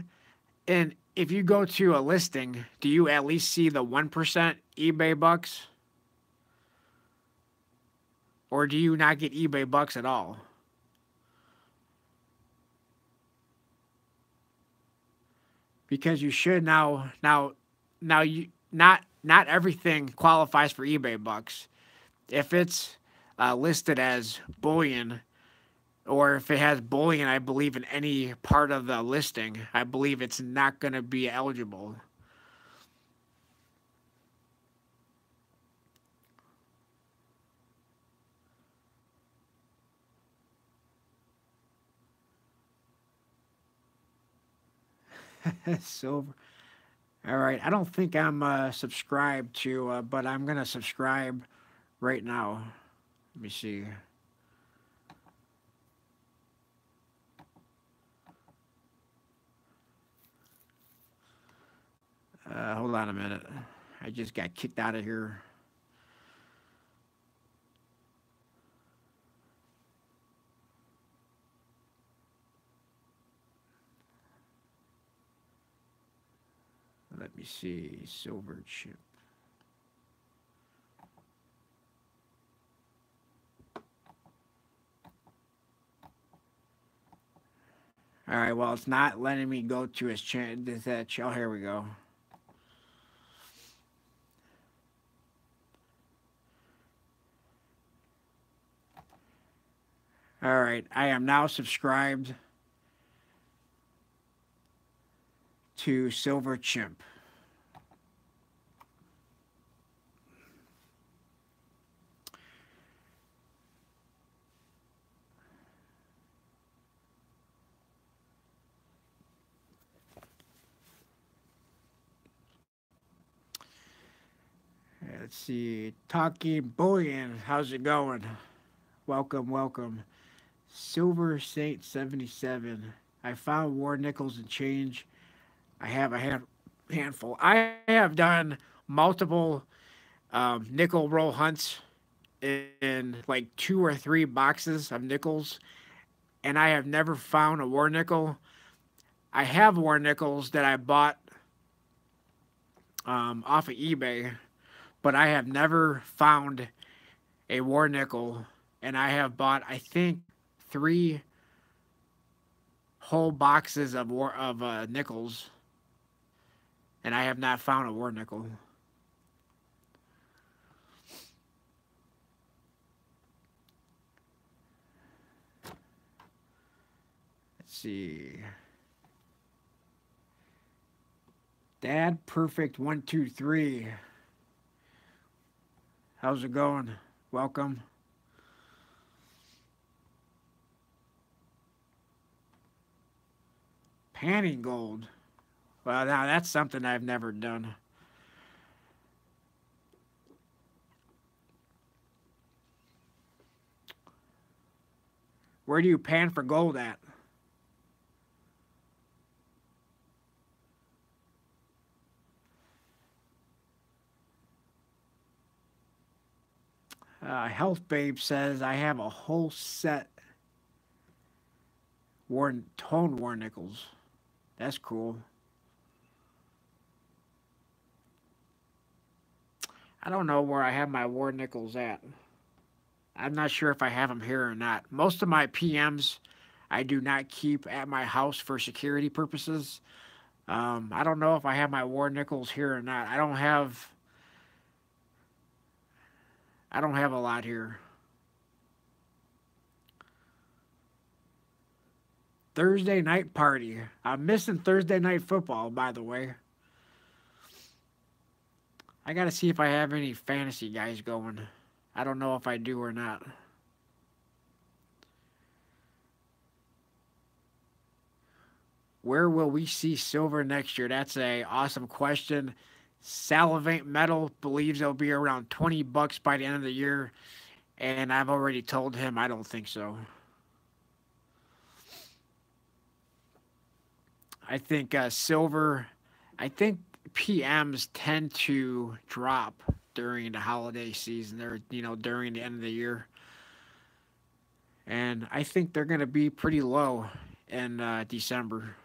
and if you go to a listing, do you at least see the 1% eBay Bucks, or do you not get eBay Bucks at all? Because you should now you not everything qualifies for eBay Bucks. If it's listed as bullion, or if it has bullion, I believe in any part of the listing, I believe it's not going to be eligible. Silver. All right. I don't think I'm subscribed to, but I'm going to subscribe right now. Let me see. Hold on a minute. I just got kicked out of here. Let me see. Silver chip. All right. Well, it's not letting me go to his channel. Oh, here we go. All right. I am now subscribed to Silver Chimp. Let's see. Talking Bullion. How's it going? Welcome, welcome. Silver Saint 77. I found war nickels and change. I have a handful. I have done multiple nickel roll hunts in like 2 or 3 boxes of nickels, and I have never found a war nickel. I have war nickels that I bought off of eBay, but I have never found a war nickel and I have bought, I think, 3 whole boxes of nickels, and I have not found a war nickel. Let's see. Dad Perfect 123. How's it going? Welcome. Panning gold. Well, now that's something I've never done. Where do you pan for gold at? Health Babe says I have a whole set tone war nickels. That's cool. I don't know where I have my war nickels at. I'm not sure if I have them here or not. Most of my PMs I do not keep at my house for security purposes. I don't know if I have my war nickels here or not. I don't have a lot here. Thursday night party. I'm missing Thursday night football, by the way. I gotta see if I have any fantasy guys going. I don't know if I do or not. Where will we see silver next year? That's a awesome question. Salivate Metal believes it'll be around $20 by the end of the year, and I've already told him I don't think so. I think silver, I think PMs tend to drop during the holiday season or, during the end of the year. And I think they're going to be pretty low in December.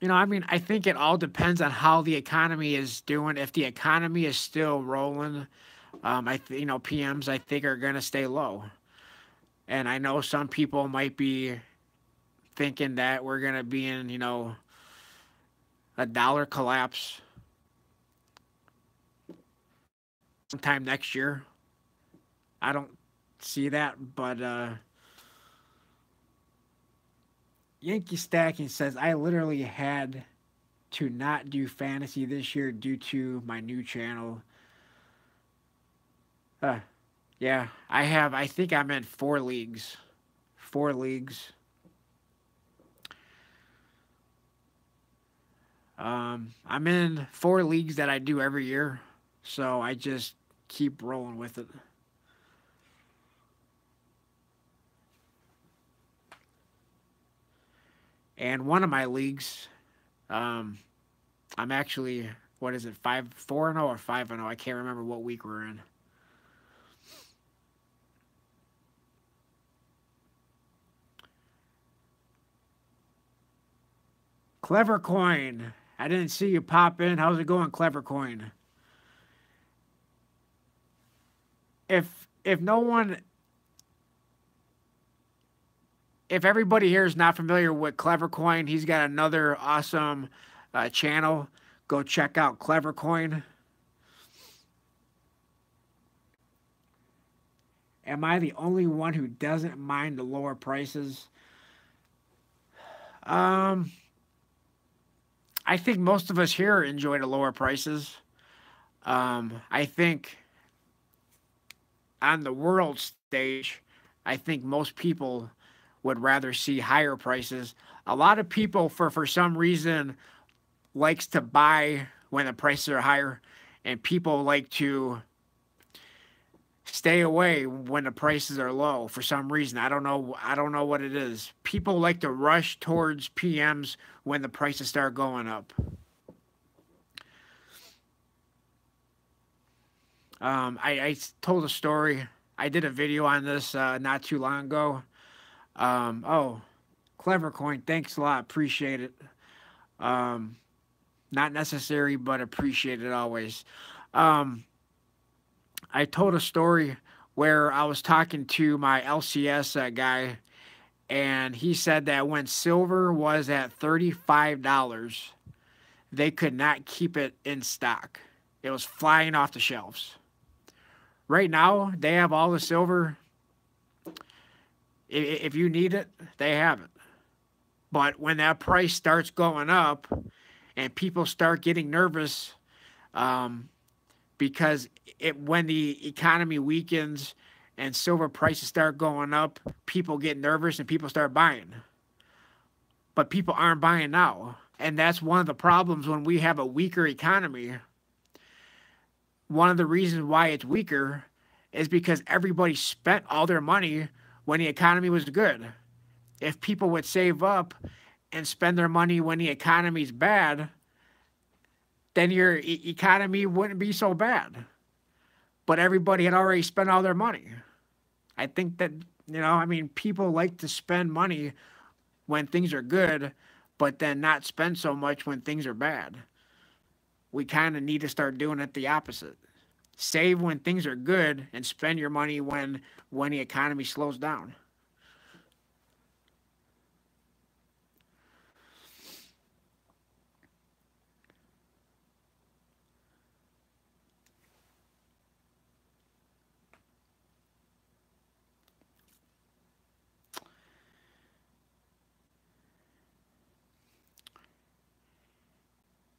I think it all depends on how the economy is doing. If the economy is still rolling, PMs I think are going to stay low. And I know some people might be thinking that we're going to be in, a dollar collapse sometime next year. I don't see that, but Yankee Stacking says, I literally had to not do fantasy this year due to my new channel. Yeah, I think I'm in 4 leagues. 4 leagues. I'm in 4 leagues that I do every year, so I just keep rolling with it. And one of my leagues, I'm actually, what is it, 4-0 or 5-0? I can't remember what week we're in. Clever Coin. I didn't see you pop in. How's it going, Clever Coin? If no one, if everybody here is not familiar with Clever Coin, he's got another awesome channel. Go check out Clever Coin. Am I the only one who doesn't mind the lower prices? I think most of us here enjoy the lower prices. I think on the world stage, I think most people would rather see higher prices. A lot of people, for some reason, likes to buy when the prices are higher, and people like to stay away when the prices are low for some reason. I don't know what it is. People like to rush towards PMs when the prices start going up. I told a story. I did a video on this not too long ago. Oh, Clever Coin, thanks a lot. Appreciate it. Not necessary, but appreciate it always. I told a story where I was talking to my LCS guy, and he said that when silver was at $35, they could not keep it in stock. It was flying off the shelves. Right now, they have all the silver. If you need it, they have it. But when that price starts going up and people start getting nervous, because when the economy weakens and silver prices start going up, people get nervous and people start buying. But people aren't buying now. And that's one of the problems when we have a weaker economy. One of the reasons why it's weaker is because everybody spent all their money when the economy was good. If people would save up and spend their money when the economy's bad, then your economy wouldn't be so bad. But everybody had already spent all their money. I think that, people like to spend money when things are good, but then not spend so much when things are bad. We kind of need to start doing it the opposite. Save when things are good and spend your money when the economy slows down.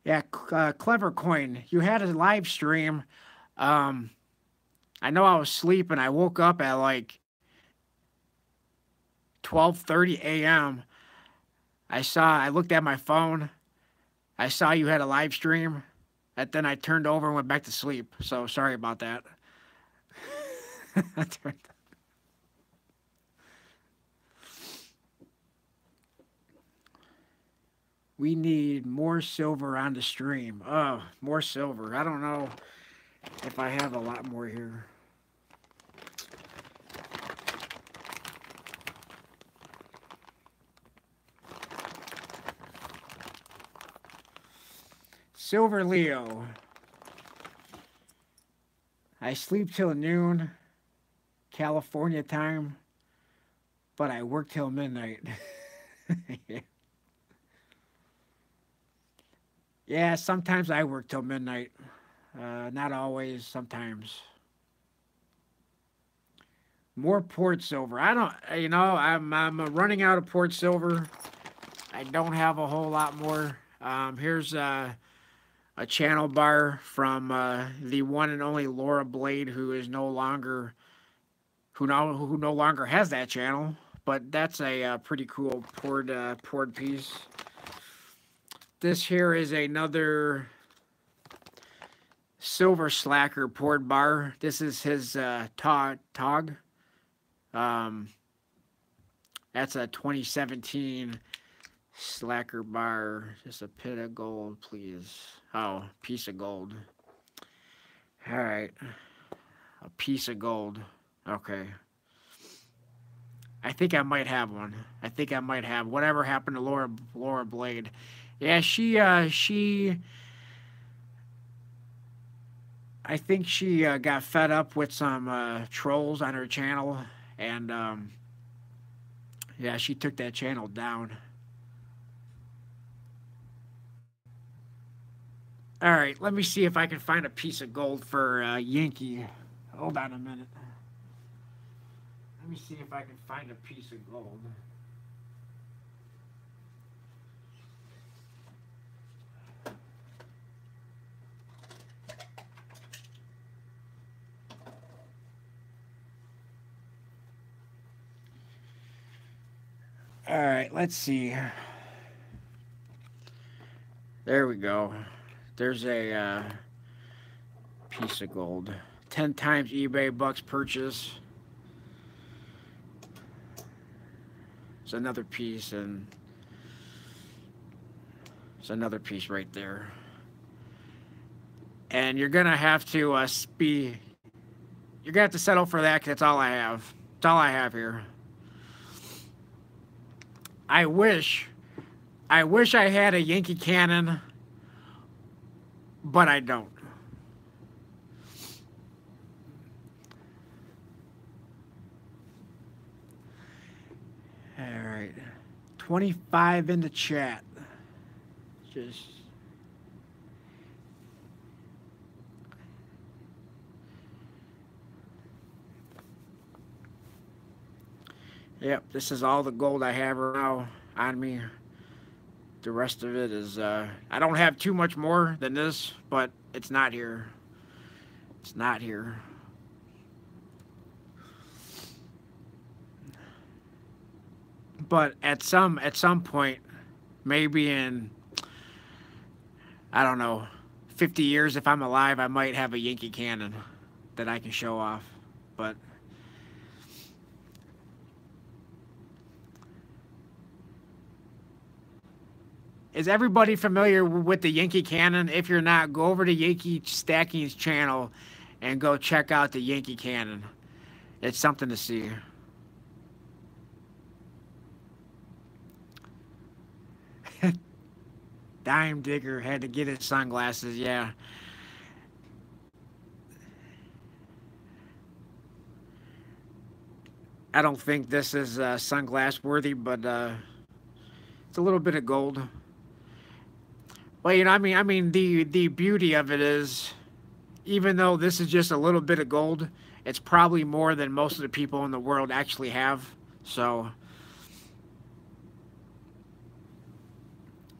Yeah, Clever Coin. You had a live stream. Um, I know I was sleeping. I woke up at like 12:30 a.m. I looked at my phone. I saw you had a live stream, and then I turned over and went back to sleep. So sorry about that. We need more silver on the stream. Oh, more silver. I don't know if I have a lot more here. Silver Leo. I sleep till noon, California time, but I work till midnight. Yeah, sometimes I work till midnight. Not always, sometimes. More port silver. I don't, I'm running out of port silver. I don't have a whole lot more. Here's a channel bar from the one and only Laura Blade, who no longer has that channel. But that's a pretty cool poured piece. This here is another Silver Slacker poured bar. This is his Tog. That's a 2017 Slacker bar. Just a pit of gold, please. Oh, piece of gold. All right. A piece of gold. Okay. I think I might have one. I think I might have. Whatever happened to Laura Blade? Yeah, I think she got fed up with some trolls on her channel, and yeah, she took that channel down. All right, let me see if I can find a piece of gold for Yankee. Hold on a minute. Let me see if I can find a piece of gold. All right, let's see. There we go. There's a piece of gold. 10 times eBay bucks purchase. It's another piece, and it's another piece right there. And you're gonna have to you're gonna have to settle for that, 'cause that's all I have. That's all I have here. I wish I had a Yankee cannon, but I don't. All right. 25 in the chat. Just. Yep, this is all the gold I have right now on me. The rest of it is, I don't have too much more than this, but it's not here. It's not here. But at some point, maybe in, I don't know, 50 years, if I'm alive, I might have a Yankee cannon that I can show off. But is everybody familiar with the Yankee cannon? If you're not, go over to Yankee Stacking's channel and go check out the Yankee cannon. It's something to see. Dime Digger had to get his sunglasses, yeah. I don't think this is sunglass worthy, but it's a little bit of gold. Well, you know, I mean, the beauty of it is, even though this is just a little bit of gold, it's probably more than most of the people in the world actually have. So,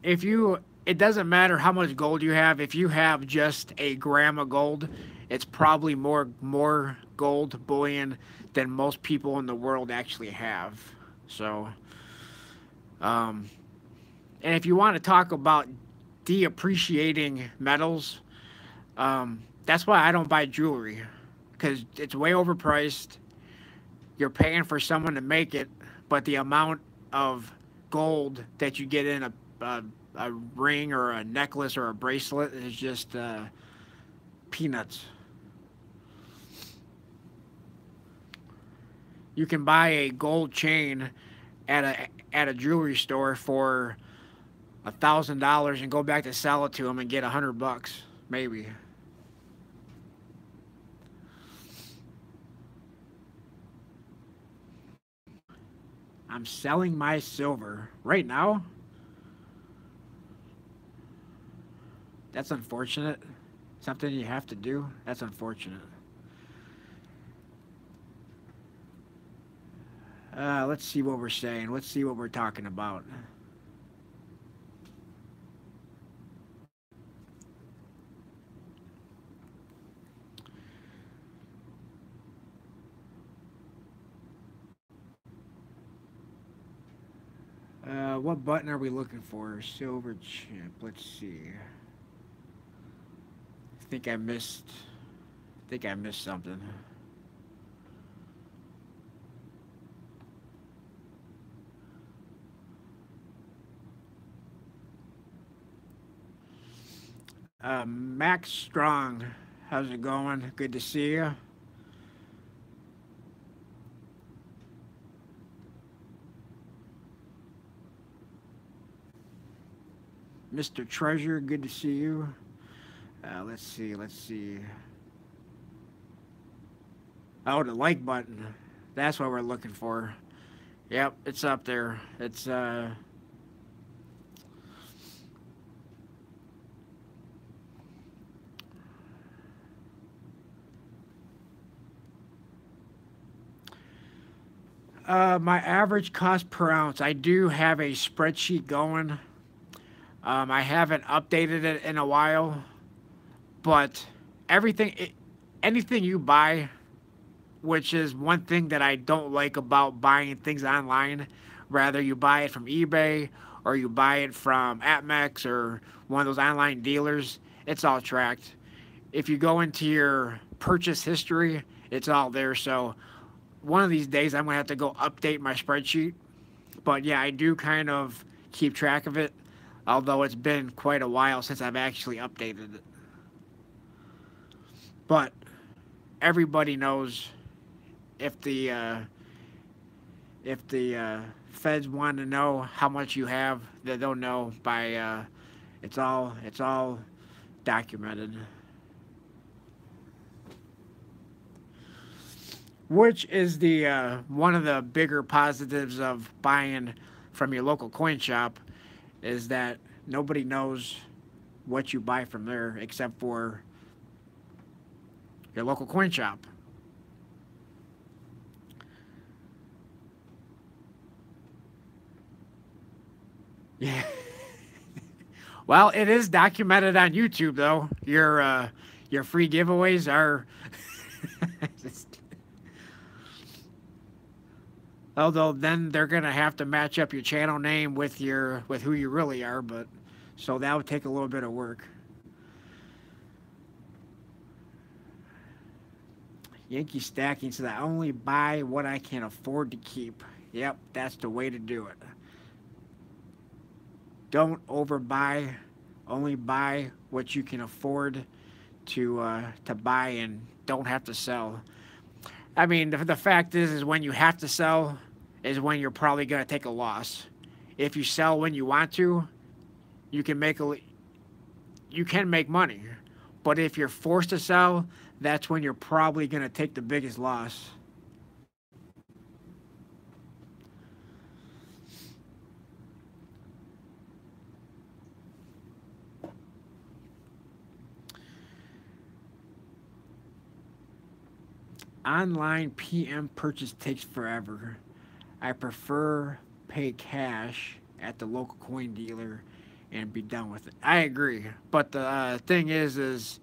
if you, it doesn't matter how much gold you have. If you have just a gram of gold, it's probably more gold bullion than most people in the world actually have. So, and if you want to talk about depreciating metals, that's why I don't buy jewelry, because it's way overpriced. You're paying for someone to make it, but the amount of gold that you get in a ring or a necklace or a bracelet is just peanuts. You can buy a gold chain at a jewelry store for $1,000 and go back to sell it to them and get $100, maybe. I'm selling my silver right now. That's unfortunate. Something you have to do. That's unfortunate. Let's see what we're saying. Let's see what we're talking about. What button are we looking for? Silver chip. Let's see. I think I missed something. Max Strong, how's it going? Good to see you. Mr. Treasure, good to see you. Let's see. Oh, the like button. That's what we're looking for. Yep, it's up there. It's my average cost per ounce. I do have a spreadsheet going. I haven't updated it in a while, but anything you buy, which is one thing that I don't like about buying things online, rather you buy it from eBay or you buy it from AppMex or one of those online dealers, it's all tracked. If you go into your purchase history, it's all there. So one of these days I'm going to have to go update my spreadsheet. But yeah, I do kind of keep track of it, although it's been quite a while since I've actually updated it. But everybody knows if the feds want to know how much you have, they'll know by it's all documented. which is the one of the bigger positives of buying from your local coin shop is that nobody knows what you buy from there except for your local coin shop. Yeah. Well, it is documented on YouTube though. Your free giveaways are although then they're gonna have to match up your channel name with who you really are, but so that would take a little bit of work. Yankee stacking says I only buy what I can afford to keep. Yep, that's the way to do it. Don't overbuy. Only buy what you can afford to buy and don't have to sell. I mean, the fact is when you have to sell is when you're probably going to take a loss. If you sell when you want to, you can make you can make money. But if you're forced to sell, that's when you're probably going to take the biggest loss. Online PM purchase takes forever. I prefer pay cash at the local coin dealer and be done with it. I agree, but the thing is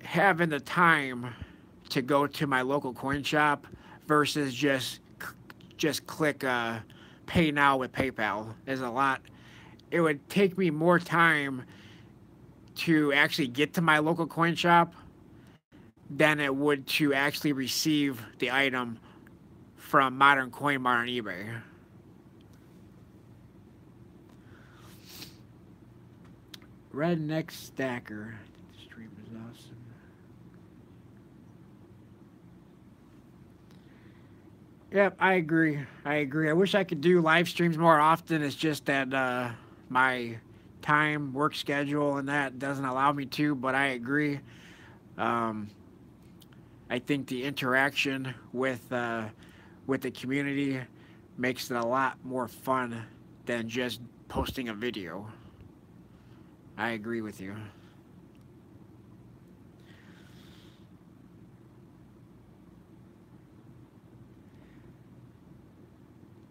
having the time to go to my local coin shop versus just click pay now with PayPal is a lot. It would take me more time to actually get to my local coin shop than it would to actually receive the item from Modern Coin Mart on eBay. Redneck Stacker. The stream is awesome. Yep, I agree. I agree. I wish I could do live streams more often. It's just that my time, work schedule, and that doesn't allow me to, but I agree. Um, I think the interaction with the community makes it a lot more fun than just posting a video. I agree with you.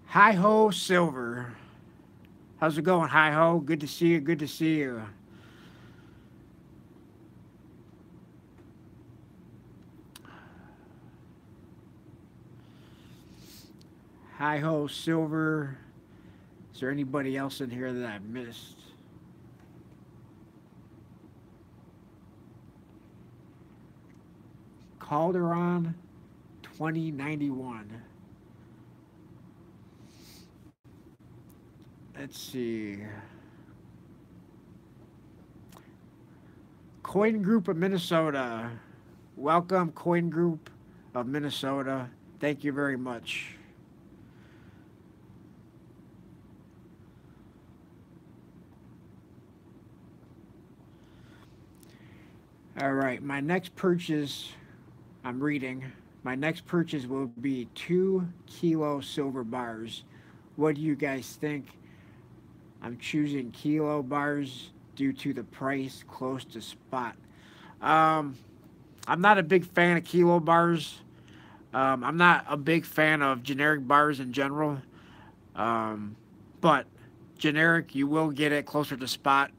Hi ho Silver. How's it going, Hi ho? Good to see you. Good to see you. Hi ho Silver. Is there anybody else in here that I missed? Calderon 2091. Let's see. Coin Group of Minnesota. Welcome, Coin Group of Minnesota. Thank you very much. All right, my next purchase, I'm reading. My next purchase will be 2 kilo silver bars. What do you guys think? I'm choosing kilo bars due to the price close to spot. Um, I'm not a big fan of kilo bars. I'm not a big fan of generic bars in general. Um, but generic, you will get it closer to spot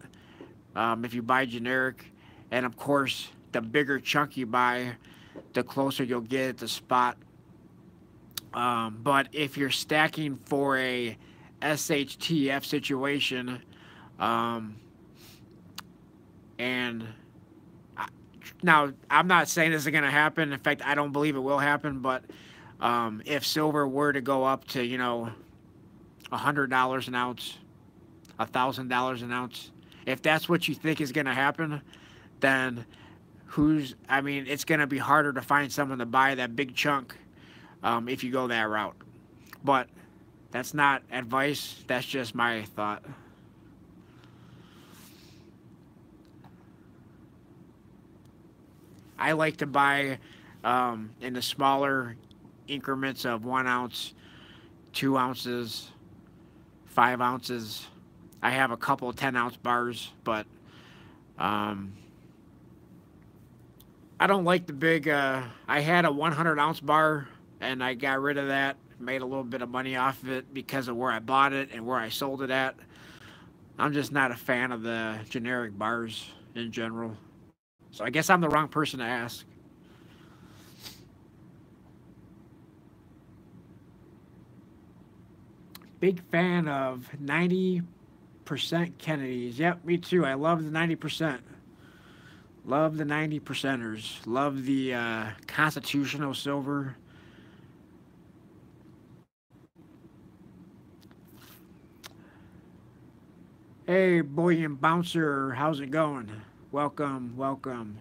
if you buy generic. And of course, the bigger chunk you buy, the closer you'll get at the spot. But if you're stacking for a SHTF situation, um, and now I'm not saying this is going to happen. In fact, I don't believe it will happen. But if silver were to go up to, $100 an ounce, $1,000 an ounce, if that's what you think is going to happen, then it's going to be harder to find someone to buy that big chunk if you go that route. But that's not advice. That's just my thought. I like to buy in the smaller increments of 1 ounce, 2 ounces, 5 ounces. I have a couple 10-ounce bars, but um, I don't like the big. I had a 100-ounce bar, and I got rid of that. Made a little bit of money off of it because of where I bought it and where I sold it at. I'm just not a fan of the generic bars in general. So I guess I'm the wrong person to ask. Big fan of 90% Kennedys. Yep, me too. I love the 90%. Love the 90 percenters. Love the constitutional silver. Hey, bullion bouncer, how's it going? Welcome, welcome.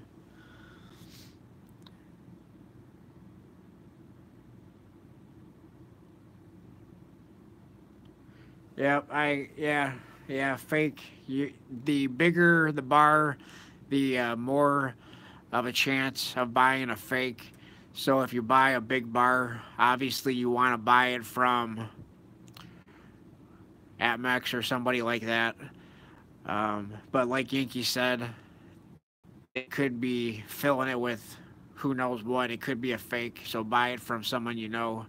Yep, yeah, fake. The bigger the bar, the more of a chance of buying a fake. So if you buy a big bar, obviously you want to buy it from Atmex or somebody like that. But like Yankee said, they could be filling it with who knows what. It could be a fake. So buy it from someone you know.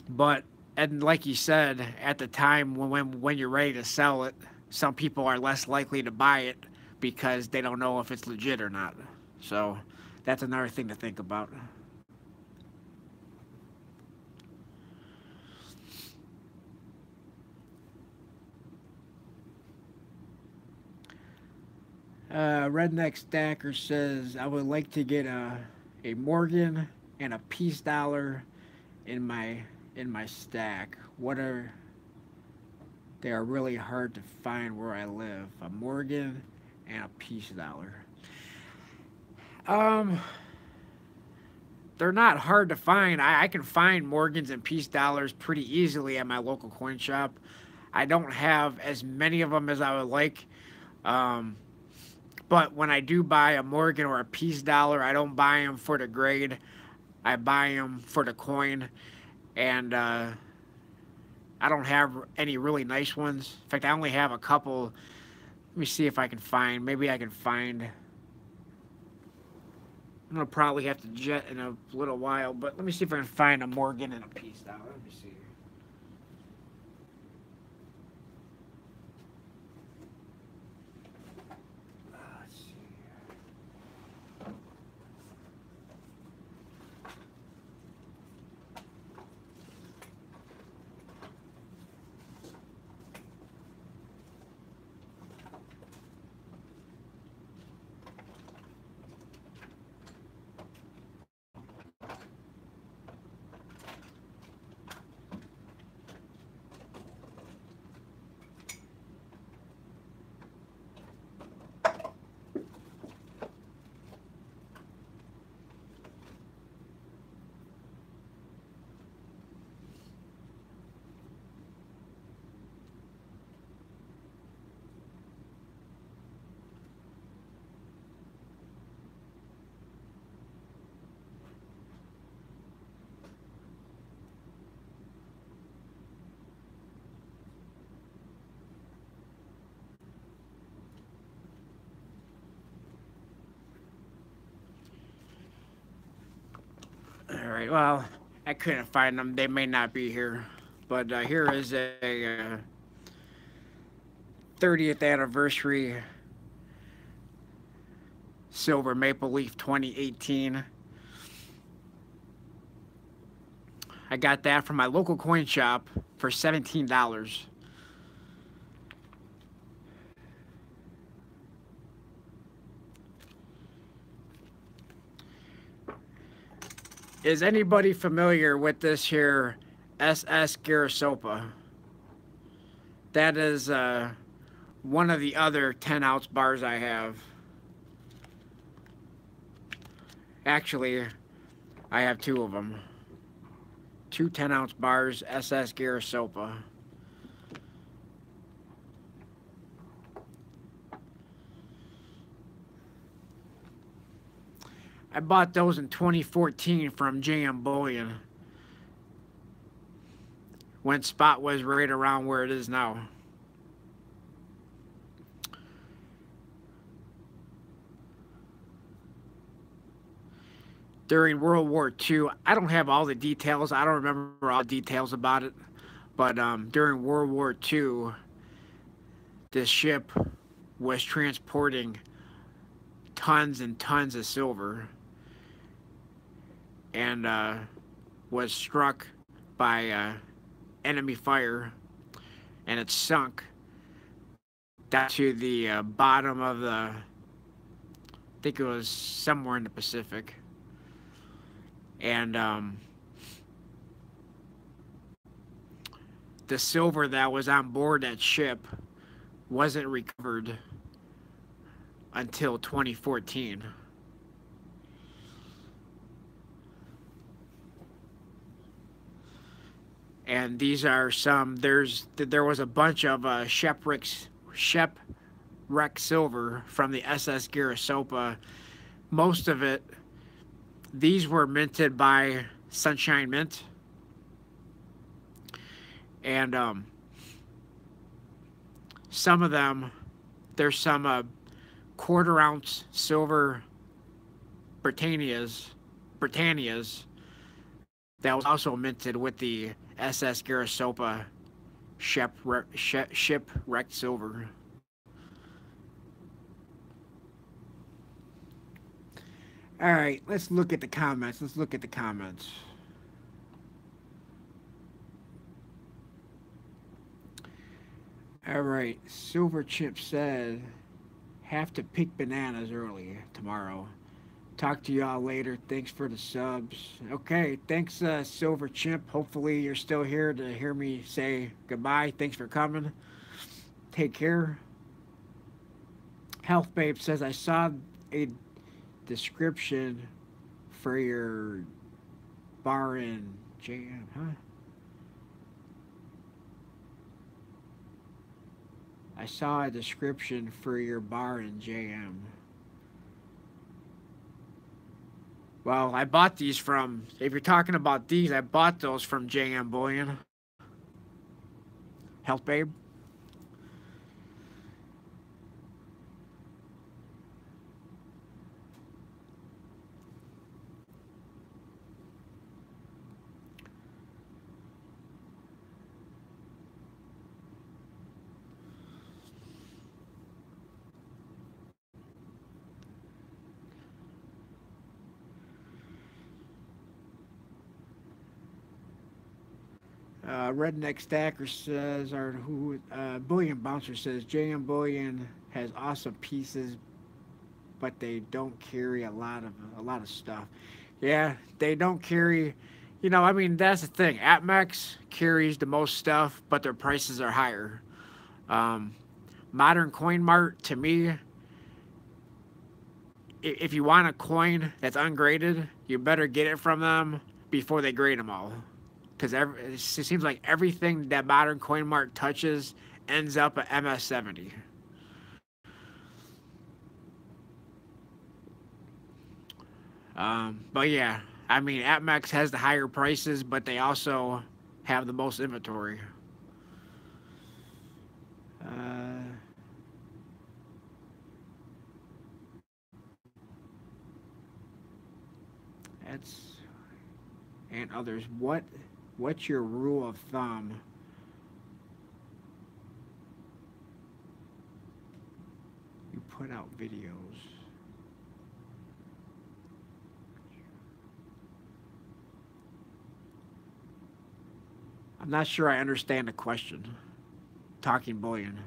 But and like you said, at the time when you're ready to sell it, some people are less likely to buy it because they don't know if it's legit or not. So that's another thing to think about. Redneck Stacker says, I would like to get a Morgan and a peace dollar in my stack. What are they are really hard to find where I live. A Morgan and a peace dollar. Um, they're not hard to find. I can find Morgans and peace dollars pretty easily at my local coin shop. I don't have as many of them as I would like. Um, but when I do buy a Morgan or a peace dollar, I don't buy them for the grade. I buy them for the coin. And I don't have any really nice ones. In fact, I only have a couple. Let me see if I can find. Maybe I can find. I'm gonna probably have to jet in a little while, but let me see if I can find a Morgan and a peace dollar. Let me see. Let's see. All right. Well, I couldn't find them. They may not be here, but here is a 30th anniversary silver maple leaf 2018. I got that from my local coin shop for $17. Is anybody familiar with this here SS Garasopa? That is one of the other 10-ounce bars I have. Actually, I have two of them. Two 10-ounce bars, SS Garasopa. I bought those in 2014 from JM Bullion when spot was right around where it is now. During World War II, I don't have all the details. I don't remember all the details about it. But during World War II, this ship was transporting tons and tons of silver and was struck by enemy fire, and it sunk down to the bottom of the, I think it was somewhere in the Pacific. And the silver that was on board that ship wasn't recovered until 2014. And these are some, there was a bunch of shipwreck silver from the SS Garisopa. Most of it, these were minted by Sunshine Mint. And some of them, there's some quarter-ounce silver Britannias that was also minted with the SS Garisopa shipwrecked silver. All right, let's look at the comments. All right, Silver Chip said, have to pick bananas early tomorrow. Talk to y'all later. Thanks for the subs. Okay, thanks, Silver Chimp. Hopefully you're still here to hear me say goodbye. Thanks for coming. Take care. Health Babe says, I saw a description for your bar in JM, huh? I saw a description for your bar in JM. Well, I bought these from, if you're talking about these, I bought those from JM Bullion. Health Babe. Redneck Stacker says, or who? Bullion Bouncer says, JM Bullion has awesome pieces, but they don't carry a lot of stuff. Yeah, they don't carry. You know, I mean, that's the thing. Atmex carries the most stuff, but their prices are higher. Modern Coin Mart, to me, if you want a coin that's ungraded, you better get it from them before they grade them all. Because it seems like everything that Modern Coin Mart touches ends up at MS-70. But yeah, I mean, Atmex has the higher prices, but they also have the most inventory. That's, and others. What's your rule of thumb? You put out videos. I'm not sure I understand the question. Talking Bullion.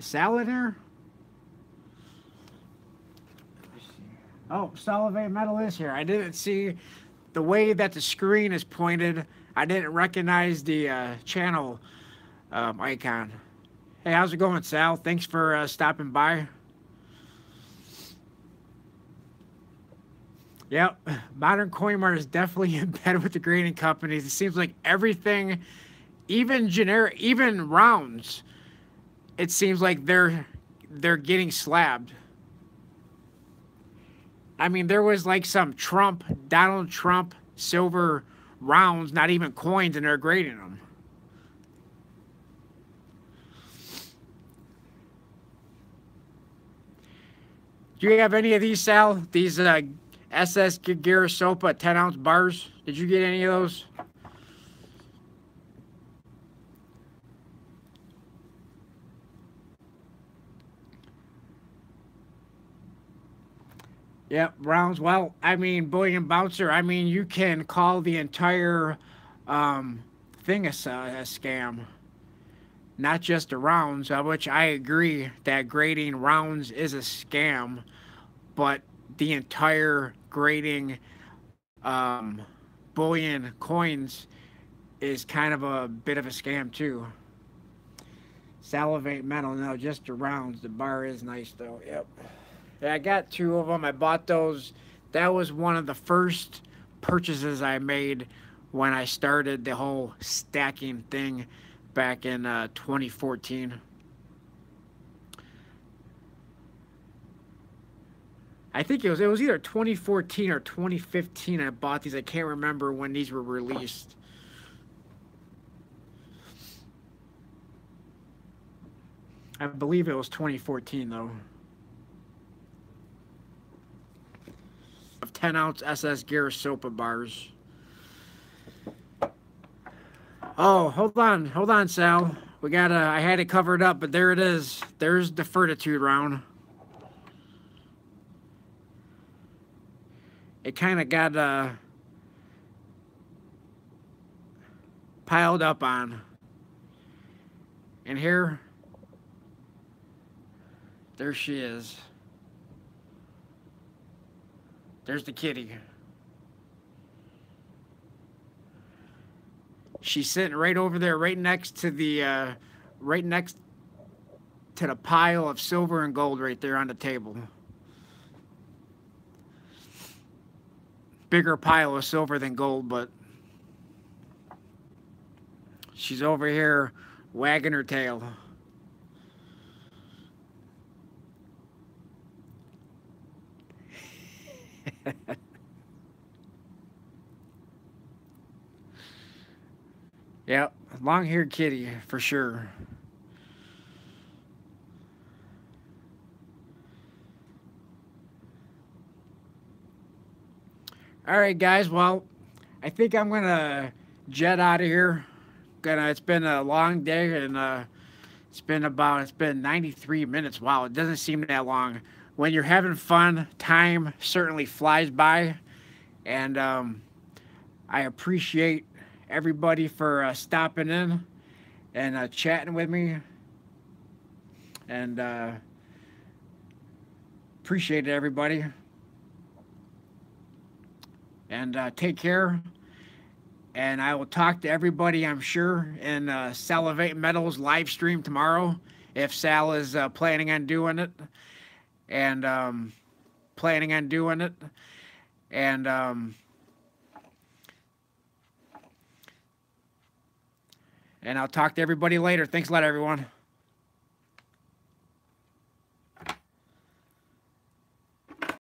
Salad here? Oh, Salivate Metal is here. I didn't see the way that the screen is pointed. I didn't recognize the channel icon. Hey, how's it going, Sal? Thanks for stopping by. Yep, modern coin mart is definitely in bed with the grading companies. It seems like everything, even generic, even rounds, it seems like they're getting slabbed. I mean, there was like some Donald Trump silver rounds, not even coins, and they're grading them. Do you have any of these, Sal? These SS Girasopa 10-ounce bars? Did you get any of those? Yep, rounds. Well, I mean, bullion bouncer. I mean, you can call the entire thing a scam, not just the rounds. Which I agree that grading rounds is a scam, but the entire grading bullion coins is kind of a bit of a scam too. Salivate metal. No, just the rounds. The bar is nice though. Yep. Yeah, I got two of them. I bought those. That was one of the first purchases I made when I started the whole stacking thing back in 2014. I think it was either 2014 or 2015 I bought these. I can't remember when these were released. I believe it was 2014 though. Of 10-ounce SS Girasopa bars. Oh, hold on, Sal. We gotta. I had it covered up, but there it is. There's the Fortitude round. It kind of got piled up on. And here, there she is. There's the kitty. She's sitting right over there, right next to the pile of silver and gold right there on the table. Bigger pile of silver than gold, but she's over here wagging her tail. Yep, long-haired kitty for sure. All right, guys. Well, I think I'm gonna jet out of here. It's been a long day, and it's been 93 minutes. Wow, it doesn't seem that long. When you're having fun, time certainly flies by, and I appreciate everybody for stopping in and chatting with me, and appreciate it, everybody. And take care. And I will talk to everybody, I'm sure, in Salivate Metals live stream tomorrow, if Sal is planning on doing it. And planning on doing it. And I'll talk to everybody later. Thanks a lot, everyone.